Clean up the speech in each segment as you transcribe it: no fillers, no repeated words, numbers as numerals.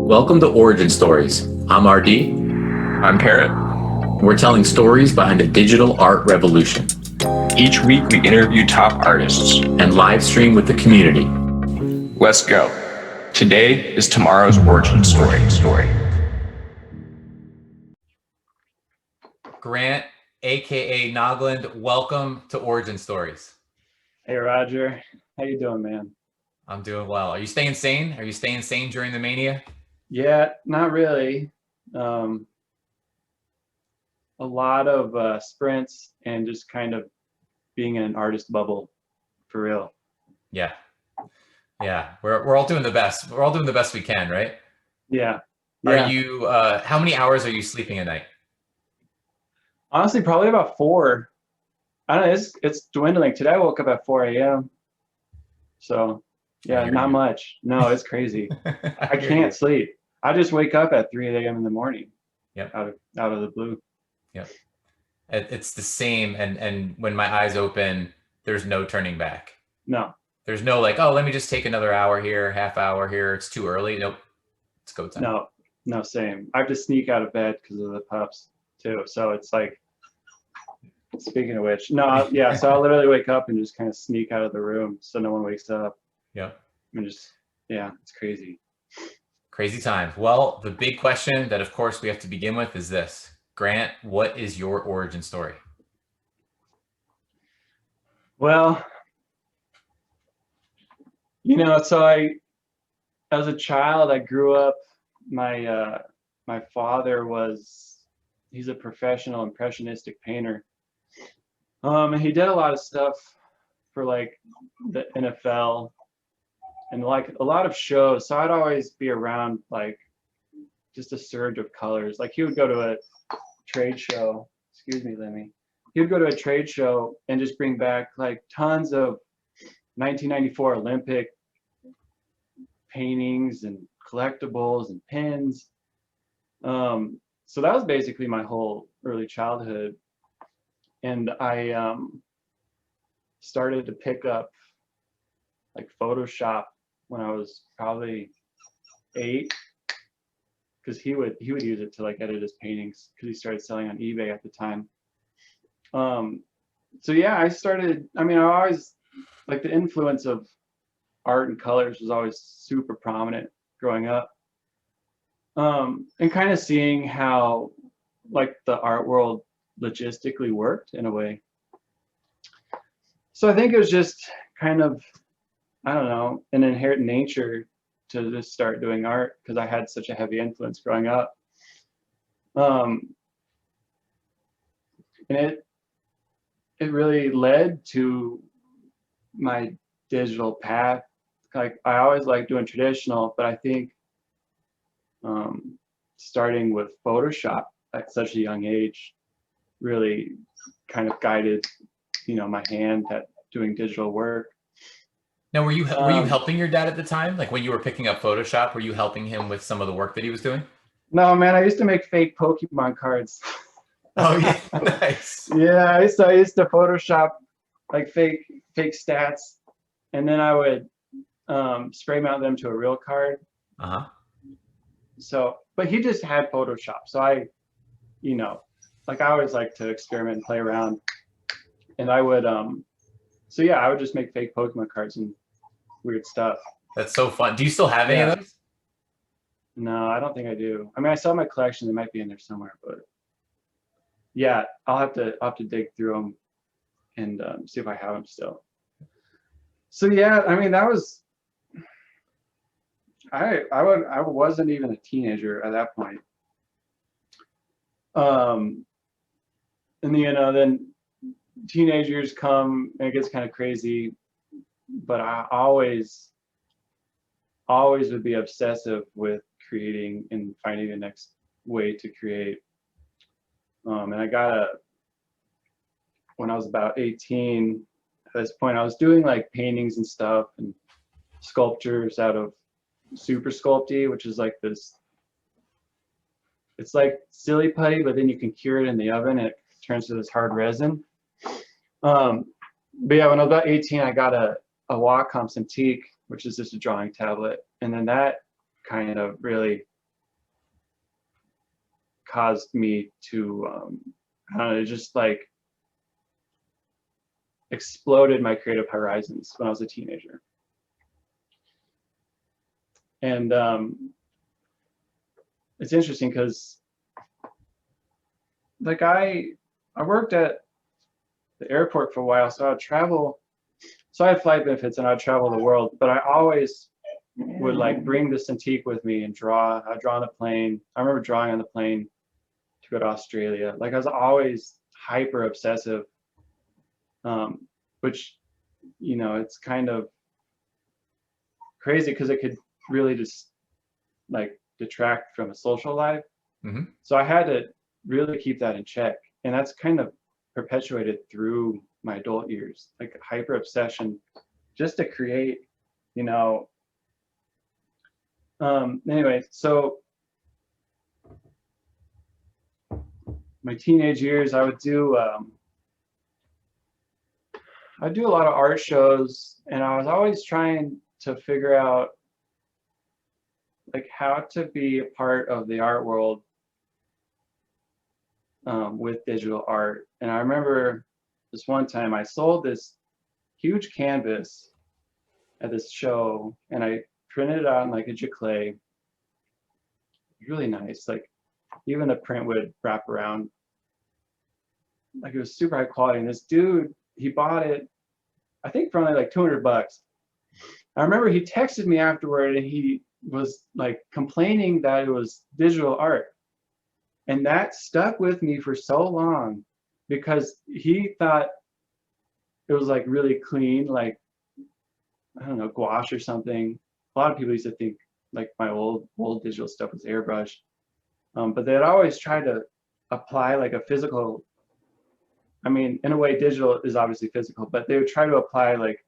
Welcome to Origin Stories. I'm RD. I'm Parrot. We're telling stories behind the digital art revolution Each week we interview top artists. and live stream with the community. Let's go. Today is tomorrow's origin story. Grant, aka Nogland, welcome to Origin Stories. Hey Roger, how you doing, man? I'm doing well. Are you staying sane? Are you staying sane during the mania? Yeah, not really. A lot of sprints and just kind of being in an artist bubble, for real. Yeah. We're all doing the best. We're all doing the best we can, right? Yeah. Are you? How many hours are you sleeping a night? Honestly, probably about 4. I don't know. It's dwindling. Today I woke up at 4 a.m. So yeah, not much. No, it's crazy. I can't sleep. I just wake up at 3 a.m. in the morning. Yep. Out of the blue. Yep. It's the same. And when my eyes open, there's no turning back. No. There's no like, oh, let me just take another hour here, half hour here. It's too early. Nope. It's go time. No, same. I have to sneak out of bed because of the pups too. So it's like, speaking of which, no, yeah. So I'll literally wake up and just kind of sneak out of the room so no one wakes up. Yeah. And just, yeah, it's crazy. Crazy times. Well, the big question that, of course, we have to begin with is this. Grant, what is your origin story? Well, so as a child, I grew up, my father he's a professional impressionistic painter. And he did a lot of stuff for like the NFL and like a lot of shows. So I'd always be around like just a surge of colors. Like he would go to a trade show, excuse me, Lemmy. He would go to a trade show and just bring back like tons of 1994 Olympic paintings and collectibles and pins. So that was basically my whole early childhood. And I started to pick up like Photoshop when I was probably 8, because he would use it to like edit his paintings because he started selling on eBay at the time. So yeah, I always like the influence of art and colors was always super prominent growing up. And kind of seeing how like the art world logistically worked in a way. So I think it was just kind of, I don't know, an inherent nature to just start doing art because I had such a heavy influence growing up. And it really led to my digital path. Like I always liked doing traditional, but I think starting with Photoshop at such a young age really kind of guided, my hand at doing digital work. Now, were you helping your dad at the time? Like when you were picking up Photoshop, were you helping him with some of the work that he was doing? No, man, I used to make fake Pokemon cards. Oh yeah, nice. Yeah, I used to Photoshop like fake stats, and then I would spray mount them to a real card. So, but he just had Photoshop, so I always like to experiment and play around, and I would so yeah, I would just make fake Pokemon cards and weird stuff. That's so fun. Do you still have any of those? No, I don't think I do. I mean, I saw my collection; they might be in there somewhere, but yeah, I'll have to dig through them and see if I have them still. So yeah, I mean, that was I wasn't even a teenager at that point. And then teenagers come and it gets kind of crazy, but I always would be obsessive with creating and finding the next way to create. And when I was about 18, at this point, I was doing like paintings and stuff and sculptures out of Super Sculpty, which is like this, it's like silly putty, but then you can cure it in the oven and it turns to this hard resin. But yeah, when I was about 18, I got a Wacom Cintiq, which is just a drawing tablet. And then that kind of really caused me to, I don't know, it just like exploded my creative horizons when I was a teenager. And it's interesting because like I worked at the airport for a while, so I'd travel. So I had flight benefits and I'd travel the world, but I always would like bring the Cintiq with me and draw. I'd draw on the plane. I remember drawing on the plane to go to Australia. Like I was always hyper obsessive, which, you know, it's kind of crazy because it could really just like detract from a social life. Mm-hmm. So I had to really keep that in check. And that's kind of perpetuated through my adult years, like hyper obsession just to create, you know. Anyway, so my teenage years, I would do a lot of art shows, and I was always trying to figure out like how to be a part of the art world with digital art. And I remember this one time I sold this huge canvas at this show, and I printed it out in like a giclée. Really nice, like even the print would wrap around. Like it was super high quality. And this dude, he bought it, I think for only like $200. I remember he texted me afterward and he was like complaining that it was digital art. And that stuck with me for so long because he thought it was like really clean, like, I don't know, gouache or something. A lot of people used to think like my old digital stuff was airbrushed. But they'd always try to apply like a physical, I mean, in a way, digital is obviously physical, but they would try to apply like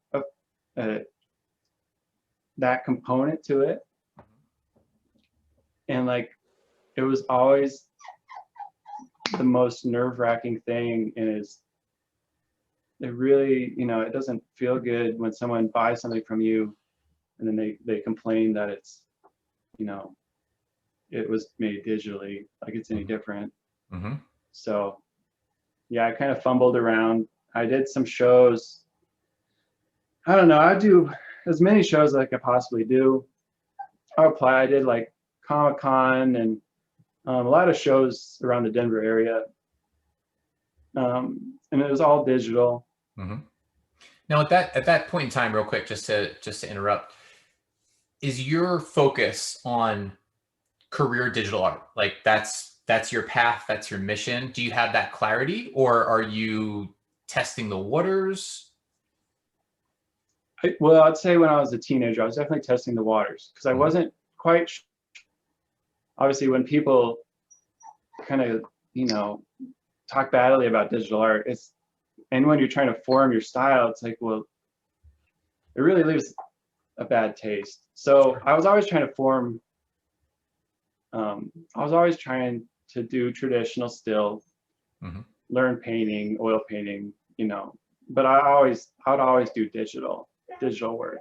that component to it. And like, it was always the most nerve-wracking thing, and it really, you know, it doesn't feel good when someone buys something from you and then they complain that it's, you know, it was made digitally, like it's any different. Mm-hmm. So yeah, I kind of fumbled around. I did some shows. I don't know, I do as many shows as I could possibly do. I did like Comic-Con and a lot of shows around the Denver area. And it was all digital. Mm-hmm. Now at that point in time, real quick, just to interrupt, is your focus on career digital art? Like that's your path, that's your mission? Do you have that clarity, or are you testing the waters? Well, I'd say when I was a teenager, I was definitely testing the waters because I wasn't quite obviously when people kind of, you know, talk badly about digital art, and when you're trying to form your style, it's like, well, it really leaves a bad taste. So I was always trying to form, I was always trying to do traditional still, learn painting, oil painting, you know, but I would always do digital work.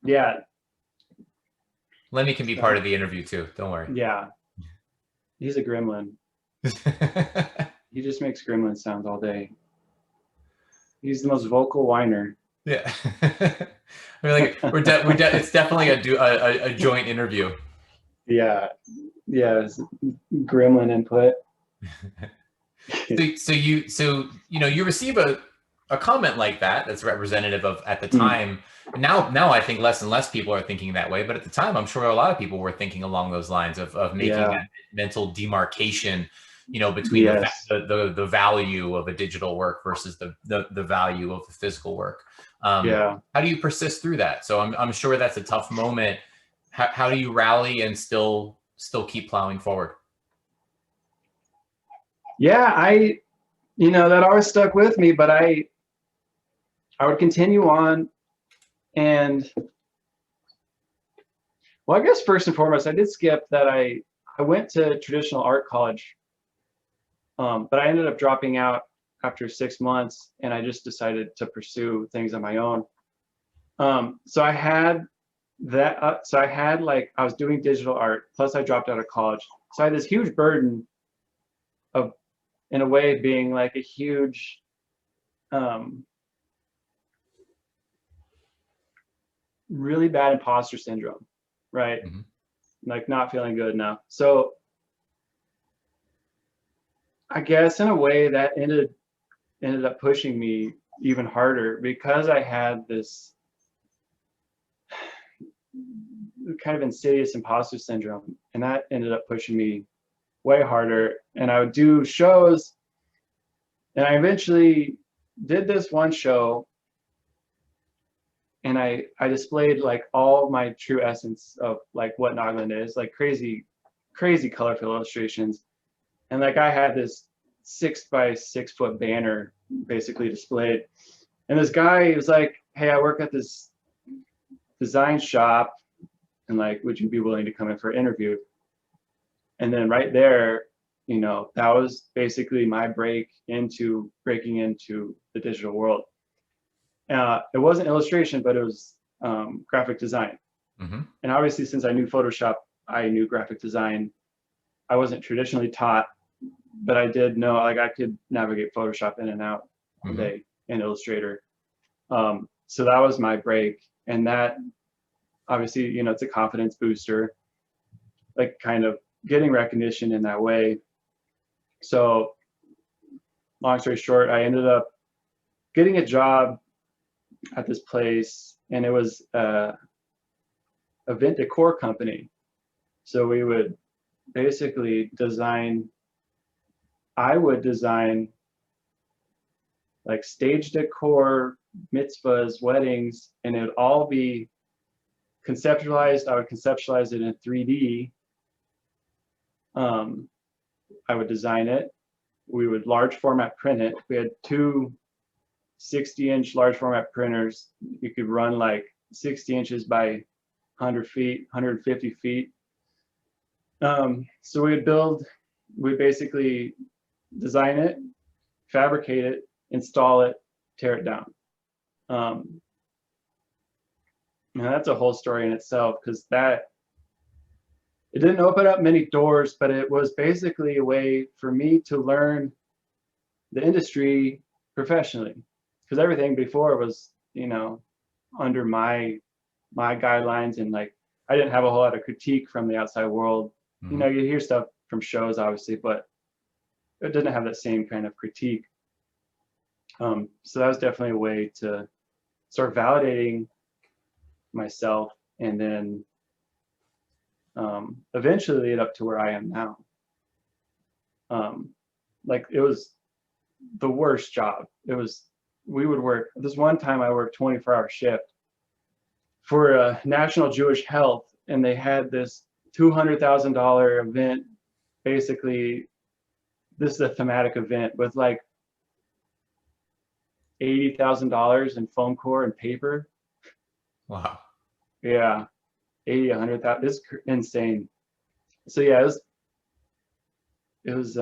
Yeah. Lenny can be part of the interview too, don't worry. Yeah. He's a gremlin. He just makes gremlin sounds all day. He's the most vocal whiner. Yeah. I mean, like it's definitely a joint interview. Yeah. Yeah. Gremlin input. So you receive a comment like that's representative of at the time. Now I think less and less people are thinking that way, but at the time I'm sure a lot of people were thinking along those lines of making that mental demarcation, you know, between the value of a digital work versus the value of the physical work. How do you persist through that? So I'm sure that's a tough moment. How do you rally and still keep plowing forward? Yeah, you know, that always stuck with me, but I would continue on. And well, I guess first and foremost, I did skip that I went to traditional art college, but I ended up dropping out after 6 months, and I just decided to pursue things on my own. So I had that so I had like, I was doing digital art, plus I dropped out of college. So I had this huge burden of, in a way, being like a huge really bad imposter syndrome, right? Mm-hmm. Like not feeling good enough. So I guess in a way that ended up pushing me even harder, because I had this kind of insidious imposter syndrome, and that ended up pushing me way harder. And I would do shows, and I eventually did this one show, and I displayed like all my true essence of like what Nogland is, like crazy colorful illustrations. And like I had this 6 by 6 foot banner basically displayed. And this guy was like, hey, I work at this design shop, and like, would you be willing to come in for an interview? And then right there, you know, that was basically my breaking into the digital world. It wasn't illustration, but it was graphic design. Mm-hmm. And obviously, since I knew Photoshop, I knew graphic design. I wasn't traditionally taught, but I did know, like, I could navigate Photoshop in and out all day, and Illustrator. So that was my break. And that, obviously, you know, it's a confidence booster, like kind of getting recognition in that way. So long story short, I ended up getting a job at this place, and it was a event decor company. So we would basically I would design like stage decor, mitzvahs, weddings, and it would all be conceptualized. I would conceptualize it in 3D. I would design it. We would large format print it. We had two 60-inch large format printers. You could run like 60 inches by 100 feet, 150 feet. So we'd basically design it, fabricate it, install it, tear it down. Now that's a whole story in itself, because it didn't open up many doors, but it was basically a way for me to learn the industry professionally, because everything before was, you know, under my guidelines, and like I didn't have a whole lot of critique from the outside world. Mm-hmm. You know, you hear stuff from shows, obviously, but it didn't have that same kind of critique. So that was definitely a way to start validating myself, and then eventually lead up to where I am now. Like, it was the worst job. We would work, this one time I worked 24-hour shift for a National Jewish Health, and they had this $200,000 event. Basically, this is a thematic event with like $80,000 in foam core and paper. Wow. Yeah, 80, 100,000. It's insane. So yeah, it was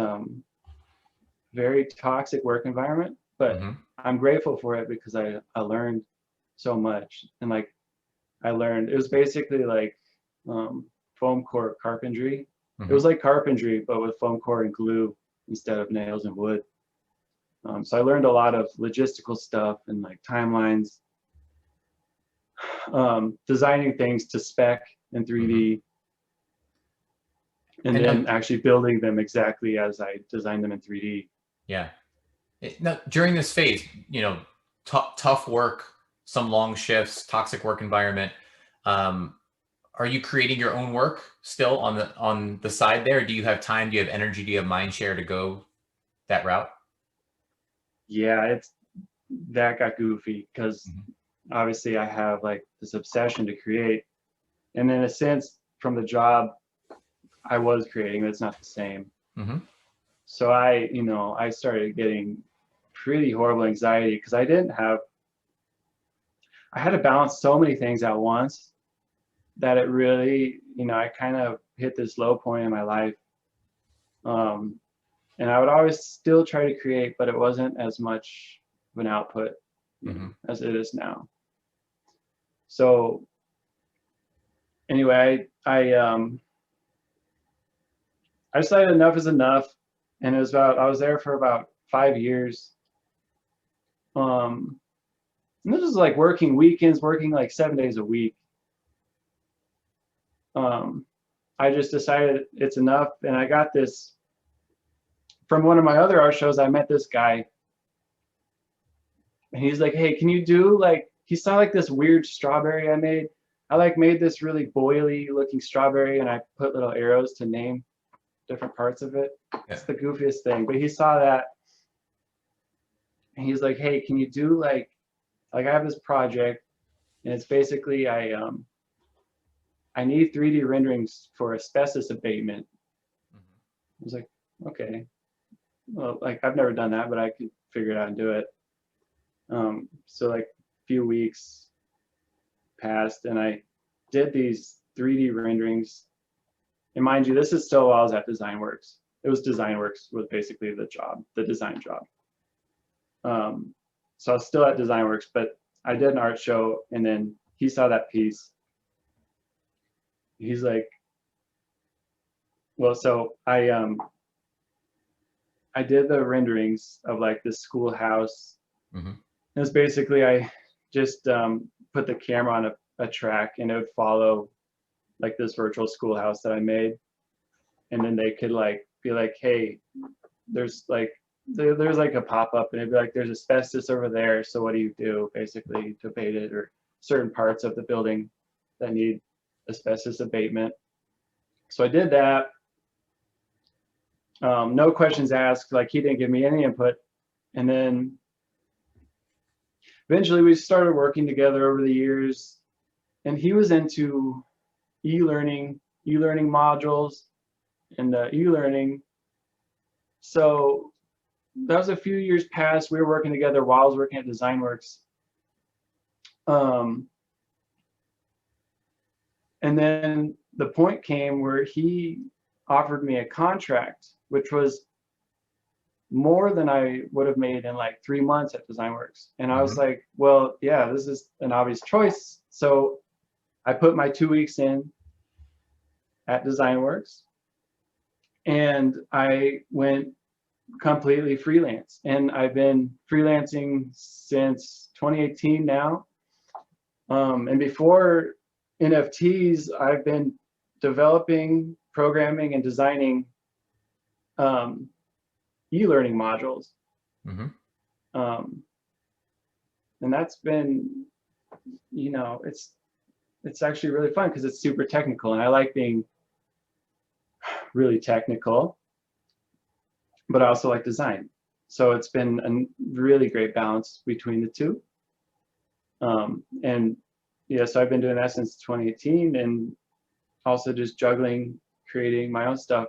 very toxic work environment, but I'm grateful for it, because I learned so much. And like it was basically like foam core carpentry. It was like carpentry, but with foam core and glue instead of nails and wood. So I learned a lot of logistical stuff, and like timelines, designing things to spec in 3D, and then actually building them exactly as I designed them in 3D. Yeah. Now, during this phase, you know, tough work, some long shifts, toxic work environment. Are you creating your own work still on the side there? Do you have time? Do you have energy? Do you have mind share to go that route? Yeah, that got goofy, because obviously I have like this obsession to create, and in a sense, from the job I was creating, but it's not the same. So I started getting pretty horrible anxiety, because I had to balance so many things at once, that it really, I kind of hit this low point in my life. And I would always still try to create, but it wasn't as much of an output as it is now. So anyway, I decided enough is enough, and it was about, I was there for about 5 years. And this was like working weekends, working like 7 days a week. I just decided it's enough, and I got this from one of my other art shows. I met this guy, and he's like, "Hey, can you do like?" He saw like this weird strawberry I made. I like made this really boily looking strawberry, and I put little arrows to name different parts of it. Yeah. It's the goofiest thing, but he saw that, and he's like, "Hey, can you do like I have this project, and it's basically I need 3D renderings for asbestos abatement." I was like, okay, well, like I've never done that, but I could figure it out and do it. So like a few weeks passed, and I did these 3D renderings. And mind you, this is still while I was at DesignWorks. It was DesignWorks was basically the job, the design job. So I was still at DesignWorks, but I did an art show, and then he saw that piece. He's like, well, so I did the renderings of like this schoolhouse. Mm-hmm. It was basically, I just put the camera on a track, and it would follow like this virtual schoolhouse that I made. And then they could like be like, hey, there's like a pop-up, and it'd be like, there's asbestos over there, so what do you do basically to abate it, or certain parts of the building that need asbestos abatement. So I did that. No questions asked, like he didn't give me any input. And then eventually we started working together over the years, and he was into e-learning modules and e-learning. So that was a few years past. We were working together while I was working at DesignWorks. And then the point came where he offered me a contract, which was more than I would have made in like 3 months at DesignWorks. And I was like, well, yeah, this is an obvious choice. So I put my 2 weeks in at DesignWorks, and I went completely freelance. And I've been freelancing since 2018 now. And before NFTs, I've been developing, programming, and designing e-learning modules. And that's been, you know, it's actually really fun because it's super technical, and I like being really technical, but I also like design. So it's been a really great balance between the two. And yeah, so I've been doing that since 2018, and also just juggling, creating my own stuff.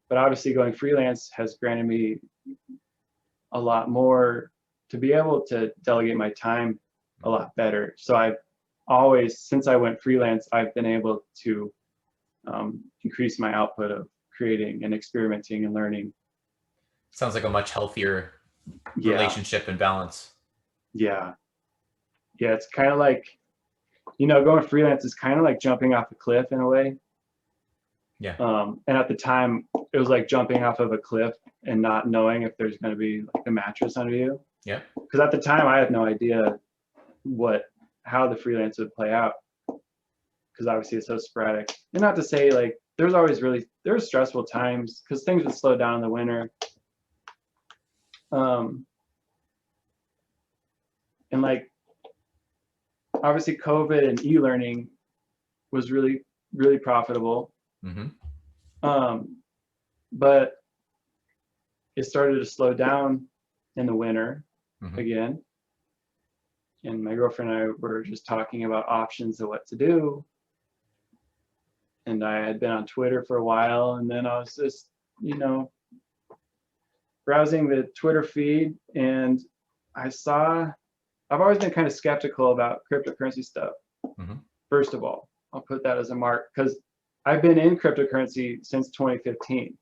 But obviously going freelance has granted me a lot more to be able to delegate my time a lot better. So I've always, since I went freelance, I've been able to increase my output of creating and experimenting and learning. Sounds like a much healthier relationship and balance. Yeah. Yeah, it's kind of like, you know, going freelance is kind of like jumping off a cliff in a way. Yeah. And at the time, it was like jumping off of a cliff and not knowing if there's going to be like a mattress under you. Yeah. Because at the time, I had no idea how the freelance would play out. Because obviously it's so sporadic. And not to say like there's stressful times because things would slow down in the winter. And like obviously COVID and e-learning was really, really profitable. But it started to slow down in the winter again. And my girlfriend and I were just talking about options of what to do. And I had been on Twitter for a while, and then I was just, you know, browsing the Twitter feed, and I've always been kind of skeptical about cryptocurrency stuff. First of all, I'll put that as a mark, because I've been in cryptocurrency since 2015,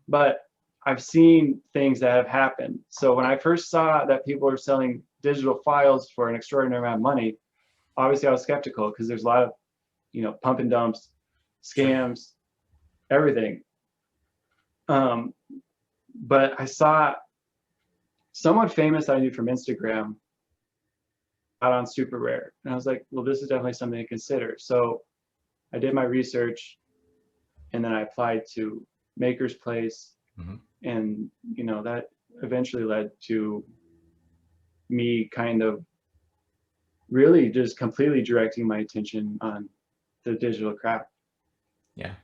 but I've seen things that have happened. So when I first saw that people were selling digital files for an extraordinary amount of money, obviously I was skeptical because there's a lot of you know, pump and dumps, scams, everything. But I saw someone famous I knew from Instagram out on SuperRare, and I was like, well, this is definitely something to consider. So I did my research, and then I applied to MakersPlace, and you know, that eventually led to me kind of really just completely directing my attention on the digital craft. Yeah.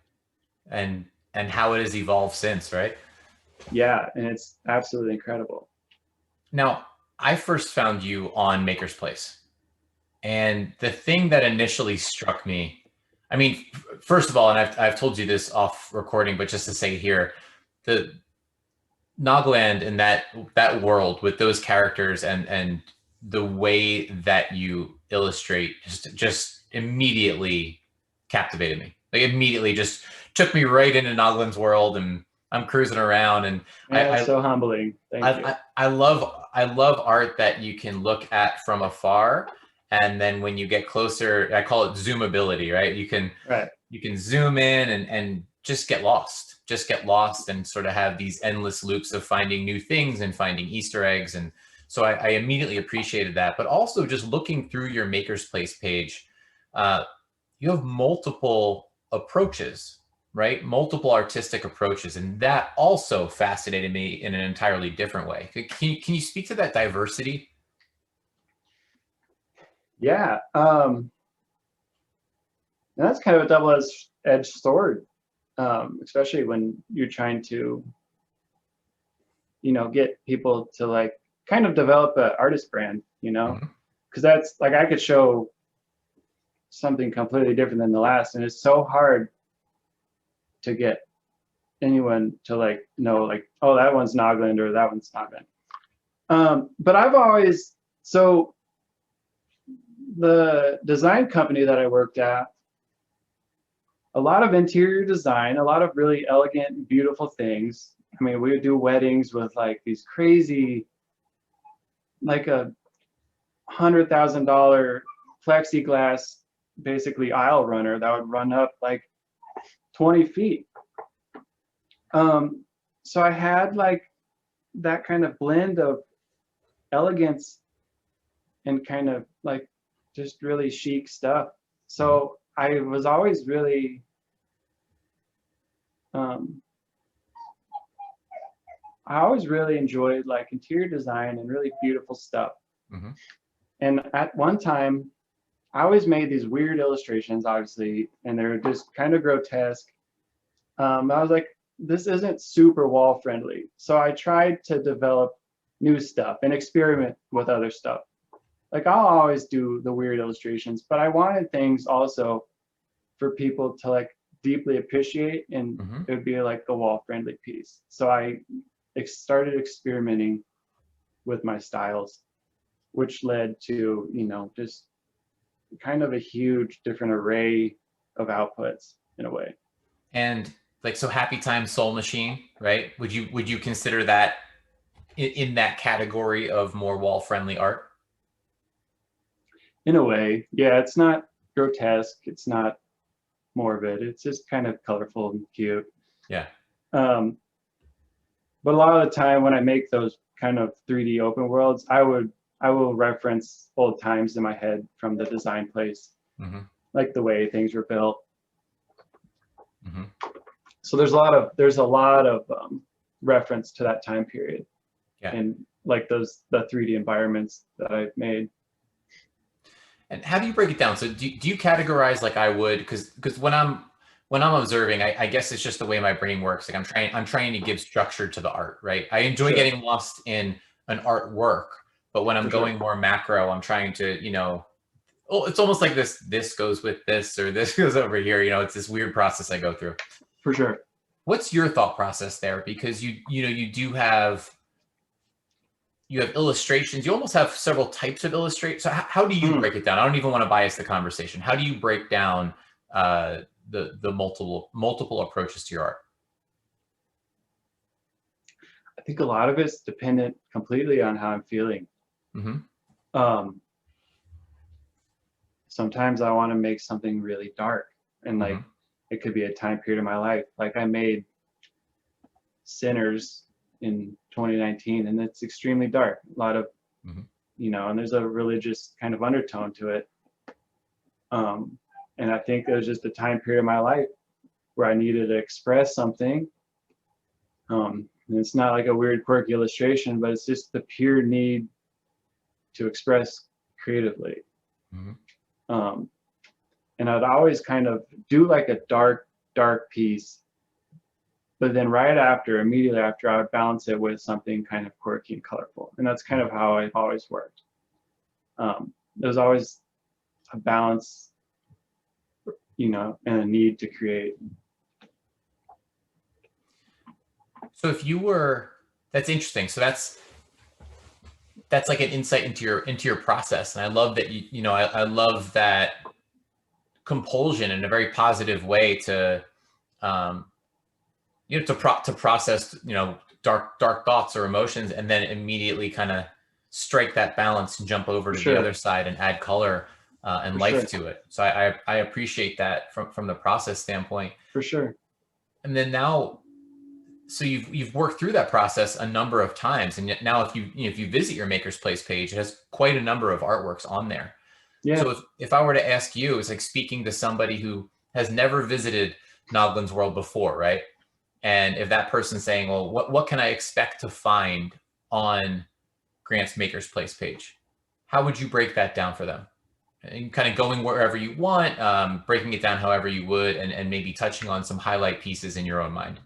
And how it has evolved since, right? Yeah, and it's absolutely incredible. Now, I first found you on MakersPlace. And the thing that initially struck me, I mean, first of all, and I've told you this off recording, but just to say here, the Nogland and that world with those characters and the way that you illustrate just immediately captivated me. Like immediately just took me right into Nogland's world, and I'm cruising around, and Yeah, it's so humbling. Thank you. I love art that you can look at from afar, and then when you get closer, I call it zoomability, right? You can zoom in and just get lost and sort of have these endless loops of finding new things and finding Easter eggs. And so I immediately appreciated that. But also just looking through your MakersPlace page, you have multiple approaches, right? Multiple artistic approaches. And that also fascinated me in an entirely different way. Can you speak to that diversity? Yeah. And that's kind of a double-edged sword, especially when you're trying to, you know, get people to like kind of develop an artist brand, you know, because that's like, I could show something completely different than the last, and it's so hard to get anyone to like know like, oh, that one's Nogland or that one's Nogland. But I've always, so the design company that I worked at, a lot of interior design, a lot of really elegant and beautiful things. I mean, we would do weddings with like these crazy, like a $100,000 plexiglass, basically aisle runner that would run up like 20 feet. So I had like that kind of blend of elegance and kind of like just really chic stuff. So I was always really I always really enjoyed like interior design and really beautiful stuff. And at one time, I always made these weird illustrations, obviously, and they're just kind of grotesque. I was like, this isn't super wall friendly. So I tried to develop new stuff and experiment with other stuff. Like I'll always do the weird illustrations, but I wanted things also for people to like deeply appreciate, and it would be like the wall friendly piece. So I started experimenting with my styles, which led to, you know, just kind of a huge different array of outputs in a way. And like, so Happy Time Soul Machine, right? Would you consider that in that category of more wall friendly art? In a way, yeah. It's not grotesque, it's not morbid, it's just kind of colorful and cute. Yeah. But a lot of the time when I make those kind of 3D open worlds, I will reference old times in my head from the design place, like the way things were built. So there's a lot of reference to that time period, and like the 3D environments that I've made. And how do you break it down? So do you categorize like I would, because when I'm observing, I guess it's just the way my brain works. Like I'm trying to give structure to the art, right? I enjoy getting lost in an artwork, but when I'm going more macro, I'm trying to, you know, oh, it's almost like this goes with this, or this goes over here. You know, it's this weird process I go through. For sure. What's your thought process there? Because you have illustrations. You almost have several types of illustrations. So how do you break it down? I don't even want to bias the conversation. How do you break down the multiple approaches to your art? I think a lot of it's dependent completely on how I'm feeling. sometimes I want to make something really dark, and like it could be a time period of my life. Like I made Sinners in 2019, and it's extremely dark. A lot of, you know, and there's a religious kind of undertone to it. And I think it was just a time period of my life where I needed to express something. And it's not like a weird quirky illustration, but it's just the pure need to express creatively. And I'd always kind of do like a dark piece, but then right after, immediately after, I would balance it with something kind of quirky and colorful. And that's kind of how I've always worked. There's always a balance, you know, and a need to create. So if you were, that's interesting. So that's like an insight into your process. And I love that you know, I love that compulsion in a very positive way to, you know, to process, you know, dark thoughts or emotions, and then immediately kind of strike that balance and jump over to the other side and add color and life to it. So I appreciate that from the process standpoint. For sure. And then now, so you've worked through that process a number of times, and yet now if you visit your MakersPlace page, it has quite a number of artworks on there. Yeah. So if I were to ask you, it's like speaking to somebody who has never visited Nogland's world before, right? And if that person's saying, well, what can I expect to find on Grant's MakersPlace page? How would you break that down for them? And kind of going wherever you want, breaking it down however you would, and maybe touching on some highlight pieces in your own mind.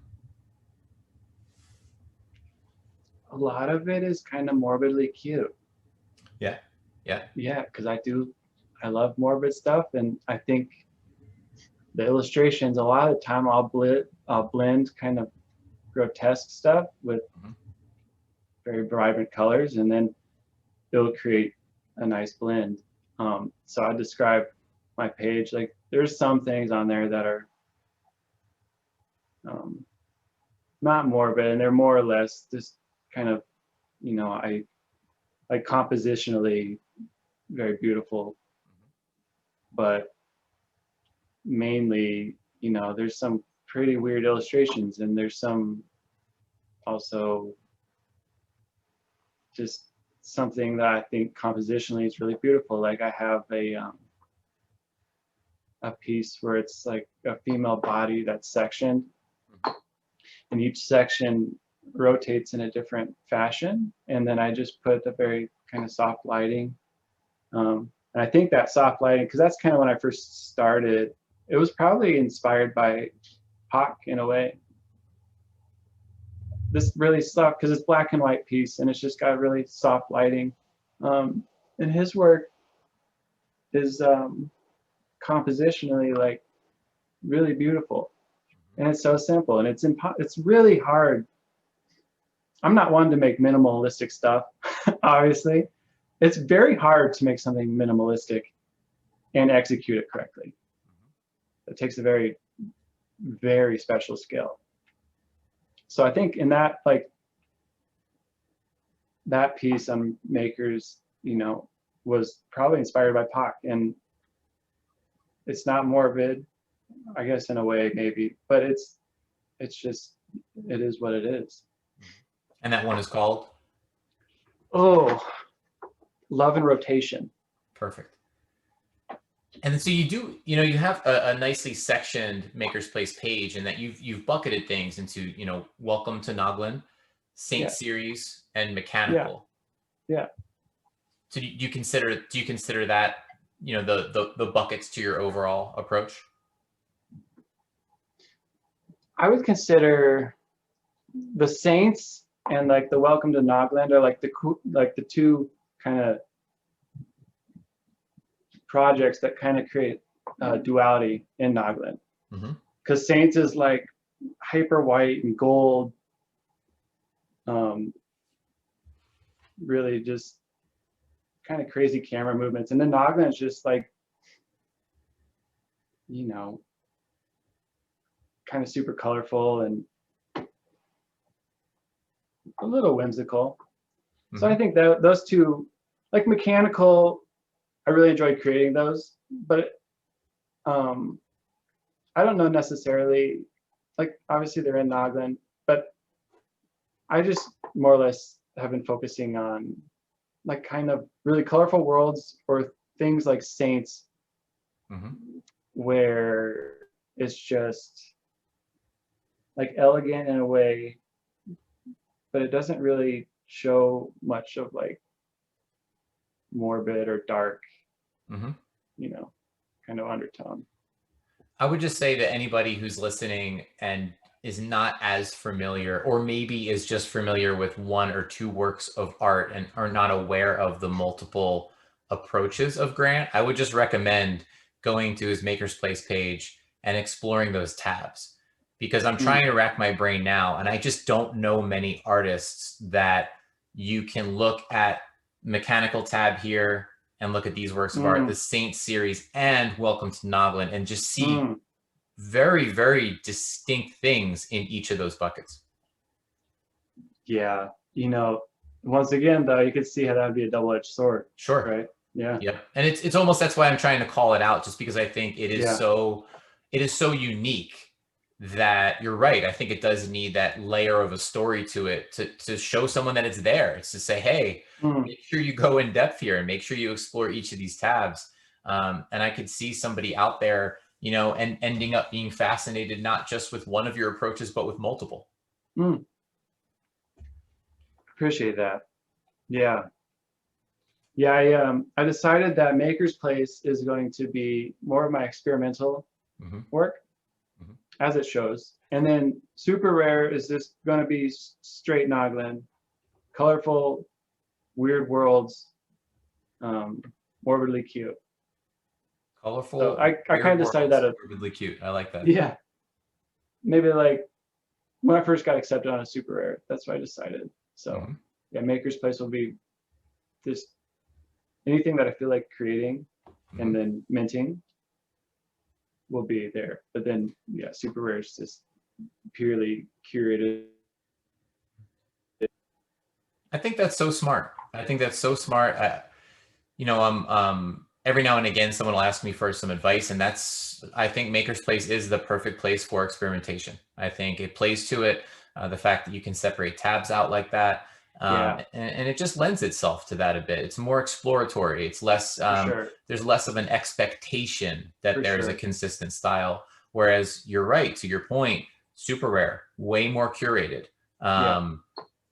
A lot of it is kind of morbidly cute. Yeah. Yeah, because I love morbid stuff, and I think the illustrations, a lot of the time I'll blend kind of grotesque stuff with very vibrant colors, and then it'll create a nice blend. So I describe my page, like there's some things on there that are not morbid, and they're more or less just kind of, you know, I like compositionally very beautiful, but mainly, you know, there's some pretty weird illustrations, and there's some also just something that I think compositionally is really beautiful. Like I have a piece where it's like a female body that's sectioned, and each section rotates in a different fashion, and then I just put a very kind of soft lighting. And I think that soft lighting, because that's kind of when I first started, it was probably inspired by Pac in a way. This really soft, because it's black and white piece, and it's just got really soft lighting. And his work is compositionally like really beautiful, and it's so simple, and it's really hard. I'm not one to make minimalistic stuff, obviously. It's very hard to make something minimalistic and execute it correctly. It takes a very, very special skill. So I think in that, like, that piece on Makers, you know, was probably inspired by Pac, and it's not morbid, I guess, in a way, maybe, but it's just, it is what it is. And that one is called? Oh, Love and Rotation. Perfect. And so you have a nicely sectioned MakersPlace page, and that you've bucketed things into, you know, Welcome to Nogland, Saint Series, and Mechanical. Yeah. So do you consider that, you know, the buckets to your overall approach? I would consider the Saints and like the Welcome to Nogland are like the two kind of projects that kind of create duality in Nogland. Because Saints is like hyper white and gold, really just kind of crazy camera movements, and then Nogland is just like, you know, kind of super colorful and a little whimsical. So I think that those two, like Mechanical, I really enjoyed creating those, but I don't know necessarily, like obviously they're in Nogland, but I just more or less have been focusing on like kind of really colorful worlds or things like Saints, where it's just like elegant in a way, but it doesn't really show much of like morbid or dark, you know, kind of undertone. I would just say to anybody who's listening and is not as familiar, or maybe is just familiar with one or two works of art and are not aware of the multiple approaches of Grant, I would just recommend going to his MakersPlace page and exploring those tabs, because I'm trying to rack my brain now and I just don't know many artists that you can look at mechanical tab here and look at these works of art, the Saint series and Welcome to Nogland, and just see very, very distinct things in each of those buckets. Yeah, you know, once again though, you could see how that would be a double-edged sword. Sure. Right. Yeah. Yep. And it's almost, that's why I'm trying to call it out, just because I think it is so unique that you're right. I think it does need that layer of a story to it to show someone that it's there. It's to say, hey, make sure you go in depth here and make sure you explore each of these tabs. And I could see somebody out there, you know, and ending up being fascinated, not just with one of your approaches, but with multiple. Appreciate that. Yeah. Yeah, I decided that MakersPlace is going to be more of my experimental work, as it shows. And then SuperRare is just going to be straight Nogland, colorful, weird worlds, morbidly cute. Colorful. So I kind of decided that. Morbidly cute. I like that. Yeah. Maybe like when I first got accepted on a SuperRare, that's what I decided. So yeah, MakersPlace will be just anything that I feel like creating and then minting will be there. But then yeah, SuperRare is just purely curated. I think that's so smart. I think that's so smart. You know, every now and again, someone will ask me for some advice, and that's, I think MakersPlace is the perfect place for experimentation. I think it plays to it. The fact that you can separate tabs out like that. And it just lends itself to that a bit. It's more exploratory. It's less, there's less of an expectation that there's a consistent style. Whereas you're right, to your point, SuperRare, way more curated. And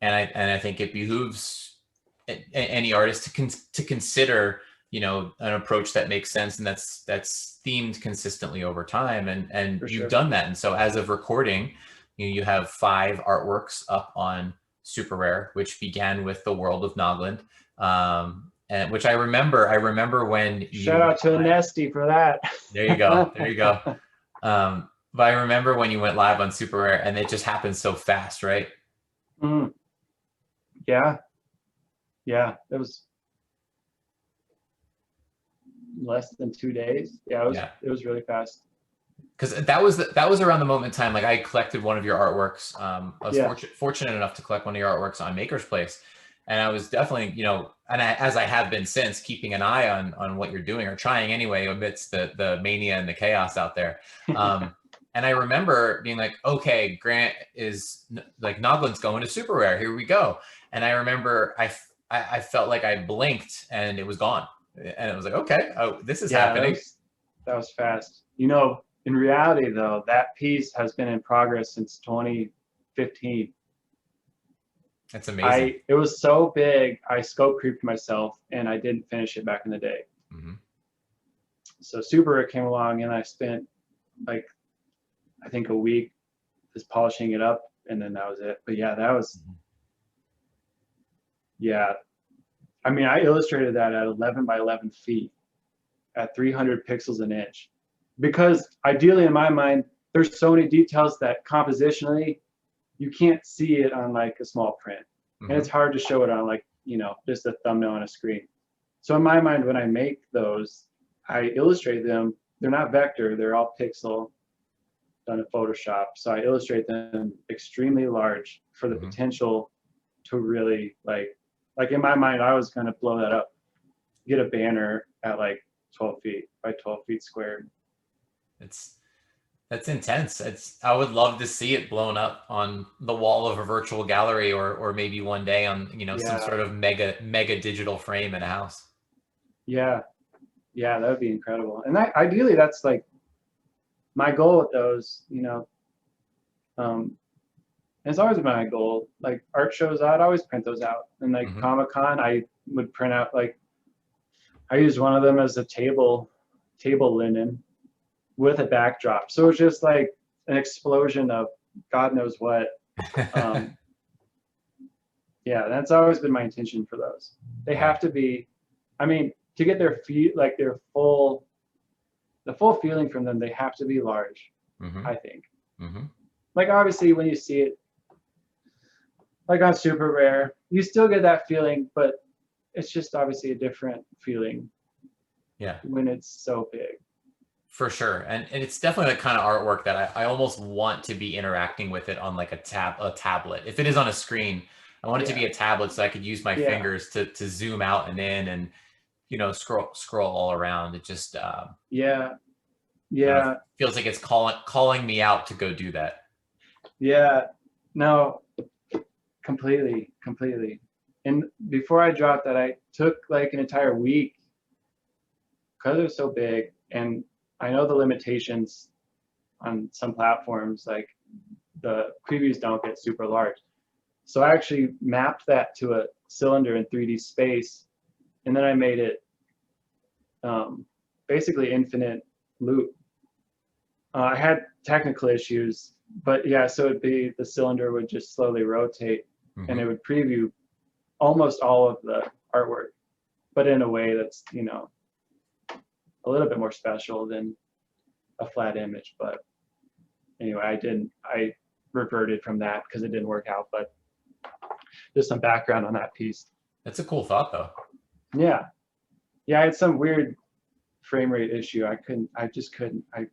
I think it behooves any artist to consider, you know, an approach that makes sense and that's themed consistently over time. And you've done that. And so as of recording, you have 5 artworks up on SuperRare, which began with the world of Nogland, and which I remember when you shout out to Nesty for that. There you go. There you go. But I remember when you went live on SuperRare and it just happened so fast, right? Yeah. Yeah. It was less than 2 days. Yeah, it was really fast. Because that was around the moment in time. Like I collected one of your artworks. I was fortunate enough to collect one of your artworks on MakersPlace, and I was definitely, you know, and as I have been since, keeping an eye on what you're doing, or trying anyway, amidst the mania and the chaos out there. And I remember being like, okay, Grant is like, Nogland's going to SuperRare. Here we go. And I remember I felt like I blinked and it was gone, and it was like, okay, oh, this is happening. That was fast. You know. In reality, though, that piece has been in progress since 2015. That's amazing. It was so big, I scope creeped myself, and I didn't finish it back in the day. So SuperRare came along, and I spent, like, I think a week just polishing it up, and then that was it. But yeah, that was, yeah. I mean, I illustrated that at 11 by 11 feet at 300 pixels an inch. Because ideally, in my mind, there's so many details that compositionally, you can't see it on like a small print. And it's hard to show it on like, you know, just a thumbnail on a screen. So in my mind, when I make those, I illustrate them. They're not vector, they're all pixel done in Photoshop. So I illustrate them extremely large for the potential to really like in my mind, I was going to blow that up, get a banner, at like 12 feet by 12 feet squared. That's intense. I would love to see it blown up on the wall of a virtual gallery, or maybe one day on, you know, some sort of mega digital frame in a house. Yeah. Yeah, that would be incredible. And ideally that's like my goal with those, you know. It's always been my goal. Like art shows, I'd always print those out. And like Comic-Con, I would print out, like I used one of them as a table linen with a backdrop. So it's just like an explosion of God knows what. Yeah, that's always been my intention for those. They have to be, I mean, to get their feet, like the full feeling from them, they have to be large, I think. Like obviously when you see it, like on SuperRare, you still get that feeling, but it's just obviously a different feeling. Yeah. When it's so big. For sure. And it's definitely the kind of artwork that I almost want to be interacting with it on like a tablet. If it is on a screen, I want it to be a tablet so I could use my fingers to zoom out and in and, you know, scroll all around. It just feels like it's calling me out to go do that. Yeah. No, completely. And before I dropped that, I took like an entire week because it was so big, and I know the limitations on some platforms, like the previews don't get super large. So I actually mapped that to a cylinder in 3D space, and then I made it basically infinite loop. I had technical issues, but yeah, so it'd be the cylinder would just slowly rotate, and it would preview almost all of the artwork, but in a way that's, you know, a little bit more special than a flat image. But anyway, I reverted from that because it didn't work out, but just some background on that piece. That's a cool thought though. Yeah. I had some weird frame rate issue. I just couldn't. I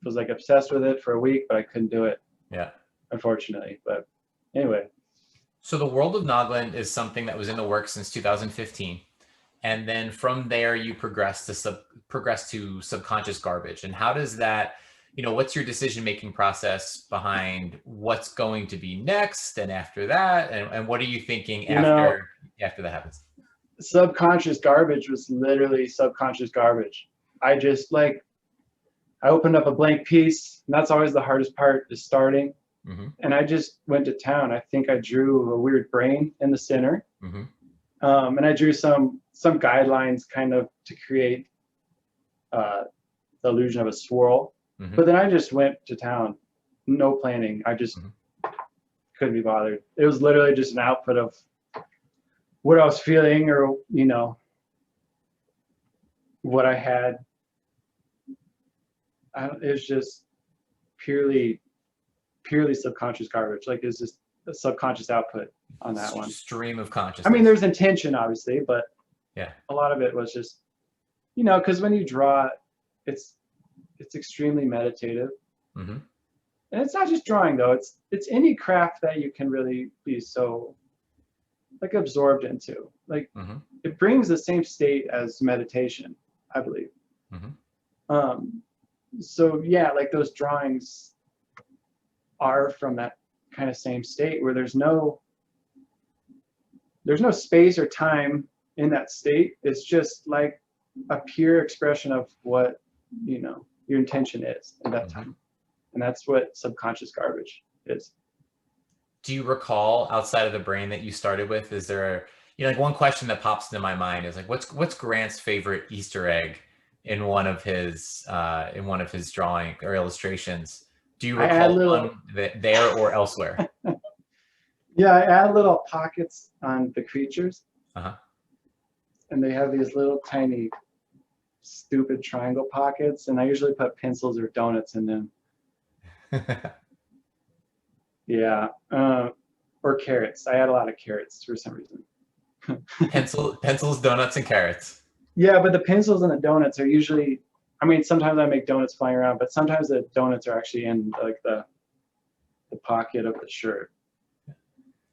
was like obsessed with it for a week, but I couldn't do it. Yeah. Unfortunately. But anyway. So the world of Nogland is something that was in the works since 2015. And then from there you progress to subconscious garbage. And how does that, you know, what's your decision-making process behind what's going to be next and after that? And what are you thinking after that happens? Subconscious garbage was literally subconscious garbage. I opened up a blank piece, and that's always the hardest part, is starting. And I just went to town. I think I drew a weird brain in the center. And I drew some guidelines kind of to create the illusion of a swirl. But then I just went to town, no planning. I just couldn't be bothered. It was literally just an output of what I was feeling, or, you know, what I had. It was just purely subconscious garbage. Like, it's just a subconscious output on that one. Stream of consciousness. I mean, there's intention, obviously, but yeah, a lot of it was just, you know, because when you draw, it's extremely meditative. And it's not just drawing though. It's any craft that you can really be so like absorbed into. Like it brings the same state as meditation, I believe. So yeah, like those drawings are from that kind of same state where there's no space or time in that state. It's just like a pure expression of what, you know, your intention is at that time. And that's what subconscious garbage is. Do you recall, outside of the brain that you started with, is there, you know, like one question that pops into my mind is like, what's Grant's favorite Easter egg in one of his drawing or illustrations? Do you recall one there or elsewhere? Yeah, I add little pockets on the creatures. And they have these little tiny stupid triangle pockets, and I usually put pencils or donuts in them. Yeah, or carrots. I add a lot of carrots for some reason. Pencils, donuts, and carrots. Yeah, but the pencils and the donuts are usually, I mean, sometimes I make donuts flying around, but sometimes the donuts are actually in like the pocket of the shirt.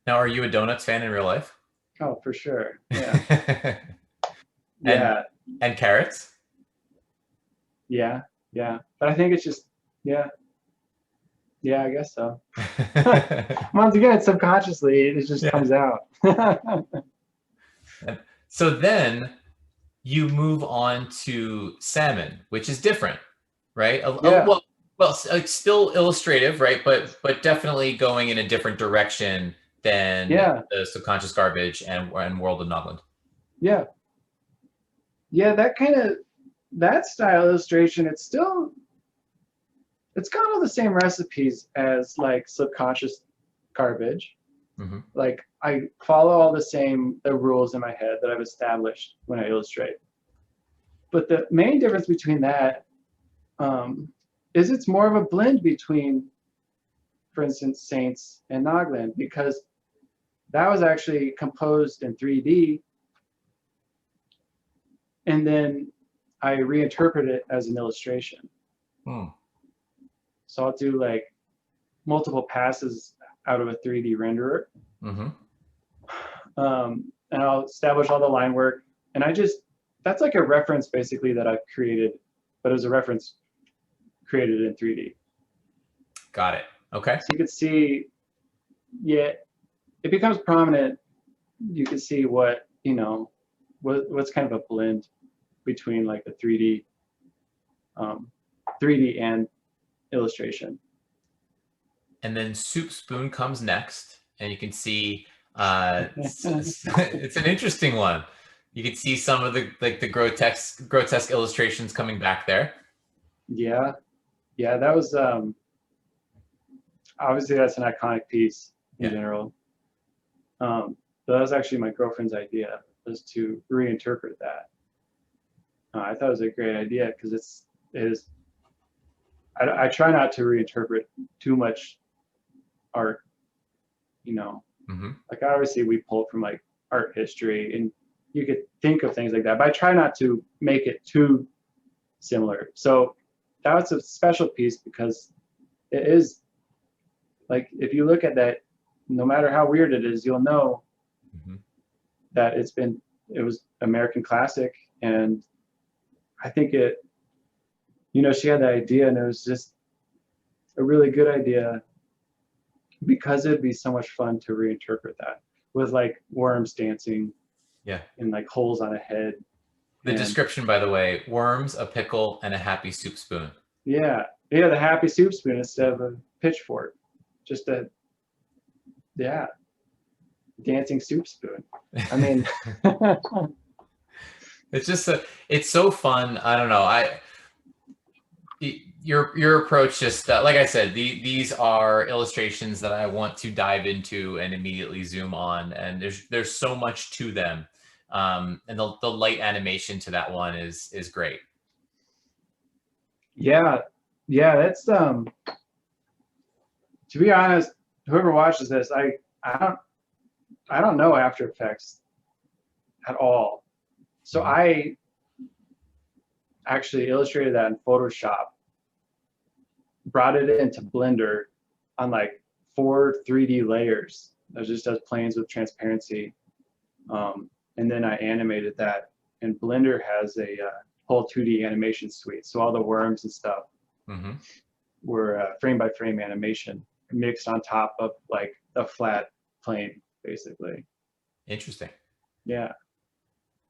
Now, are you a donuts fan in real life? Oh, for sure. Yeah. Yeah. And carrots. Yeah, yeah. But I think it's just, yeah, yeah, I guess so. Once again, subconsciously, it just comes out. So then you move on to salmon, which is different, right? Yeah, It's still illustrative, right? But definitely going in a different direction than yeah, the subconscious garbage and World of Nogland. yeah, yeah. That style illustration, it's got all the same recipes as like subconscious garbage. Mm-hmm. Like I follow all the rules in my head that I've established when I illustrate. But the main difference between that is it's more of a blend between, for instance, Saints and Nogland, because that was actually composed in 3D, and then I reinterpret it as an illustration. So I'll do like multiple passes out of a 3D renderer. Mm-hmm. And I'll establish all the line work. And that's like a reference basically that I've created, but as a reference created in 3D. Got it. Okay. So you can see, yeah, it becomes prominent. You can see what's kind of a blend between like the 3D and illustration. And then Soup Spoon comes next, and you can see it's an interesting one. You can see some of the grotesque illustrations coming back there. Yeah, yeah, that was obviously that's an iconic piece in general. But that was actually my girlfriend's idea, was to reinterpret that. I thought it was a great idea because I try not to reinterpret too much art, Mm-hmm. like obviously we pull from like art history and you could think of things like that, but I try not to make it too similar. So that was a special piece because it is like, if you look at that, no matter how weird it is, you'll know that it was American classic. And I think she had the idea, and it was just a really good idea because it'd be so much fun to reinterpret that with like worms dancing, and like holes on a head. The description, by the way: worms, a pickle, and a happy soup spoon. Yeah, the happy soup spoon instead of a pitchfork, just dancing soup spoon. I mean, it's so fun. I don't know. Your approach, just like I said, these are illustrations that I want to dive into and immediately zoom on, and there's so much to them, and the light animation to that one is great. Yeah, that's to be honest, whoever watches this, I don't know After Effects at all, so I actually illustrated that in Photoshop, brought it into Blender on like 4 3D layers. That just does planes with transparency, and then I animated that. And Blender has a whole 2D animation suite, so all the worms and stuff were frame by frame animation mixed on top of like a flat plane, basically. Interesting. Yeah.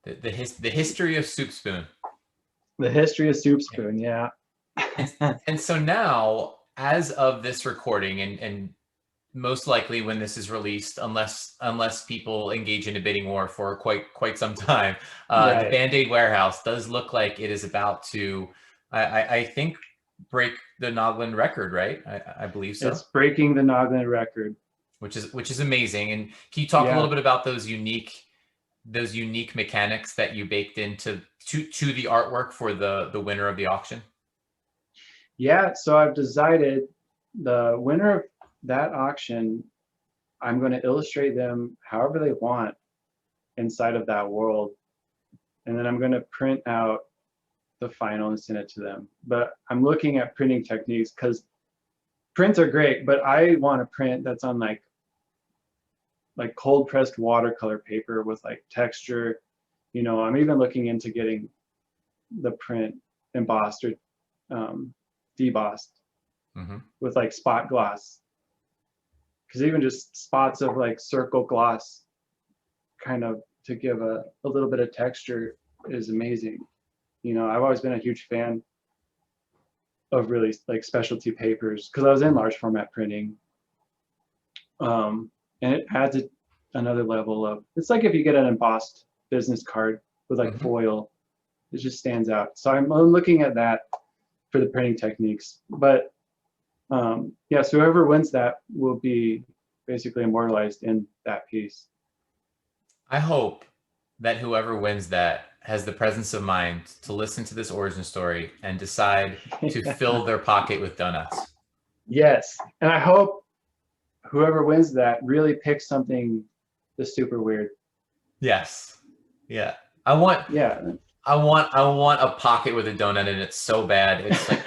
The history of Soup Spoon. The history of Soup Spoon, yeah. And so now, as of this recording, and most likely when this is released, unless people engage in a bidding war for quite some time, Right. the Band-Aid warehouse does look like it is about to, I think, break the Nogland record, right? I believe so. It's breaking the Nogland record, which is amazing. And can you talk a little bit about those unique mechanics that you baked into the artwork for the winner of the auction? Yeah, so I've decided the winner of that auction, I'm going to illustrate them however they want inside of that world, and then I'm going to print out the final and send it to them. But I'm looking at printing techniques because prints are great, but I want a print that's on like cold pressed watercolor paper with like texture. I'm even looking into getting the print embossed or debossed with like spot gloss, because even just spots of like circle gloss kind of to give a little bit of texture is amazing. You know, I've always been a huge fan of really like specialty papers because I was in large format printing, and it adds another level of, it's like if you get an embossed business card with like foil, it just stands out. So I'm looking at that for the printing techniques. But yeah, so whoever wins that will be basically immortalized in that piece. I hope that whoever wins that has the presence of mind to listen to this origin story and decide to fill their pocket with donuts. Yes, and I hope whoever wins that really picks something that's super weird. Yes. Yeah. I want a pocket with a donut in it so bad. It's like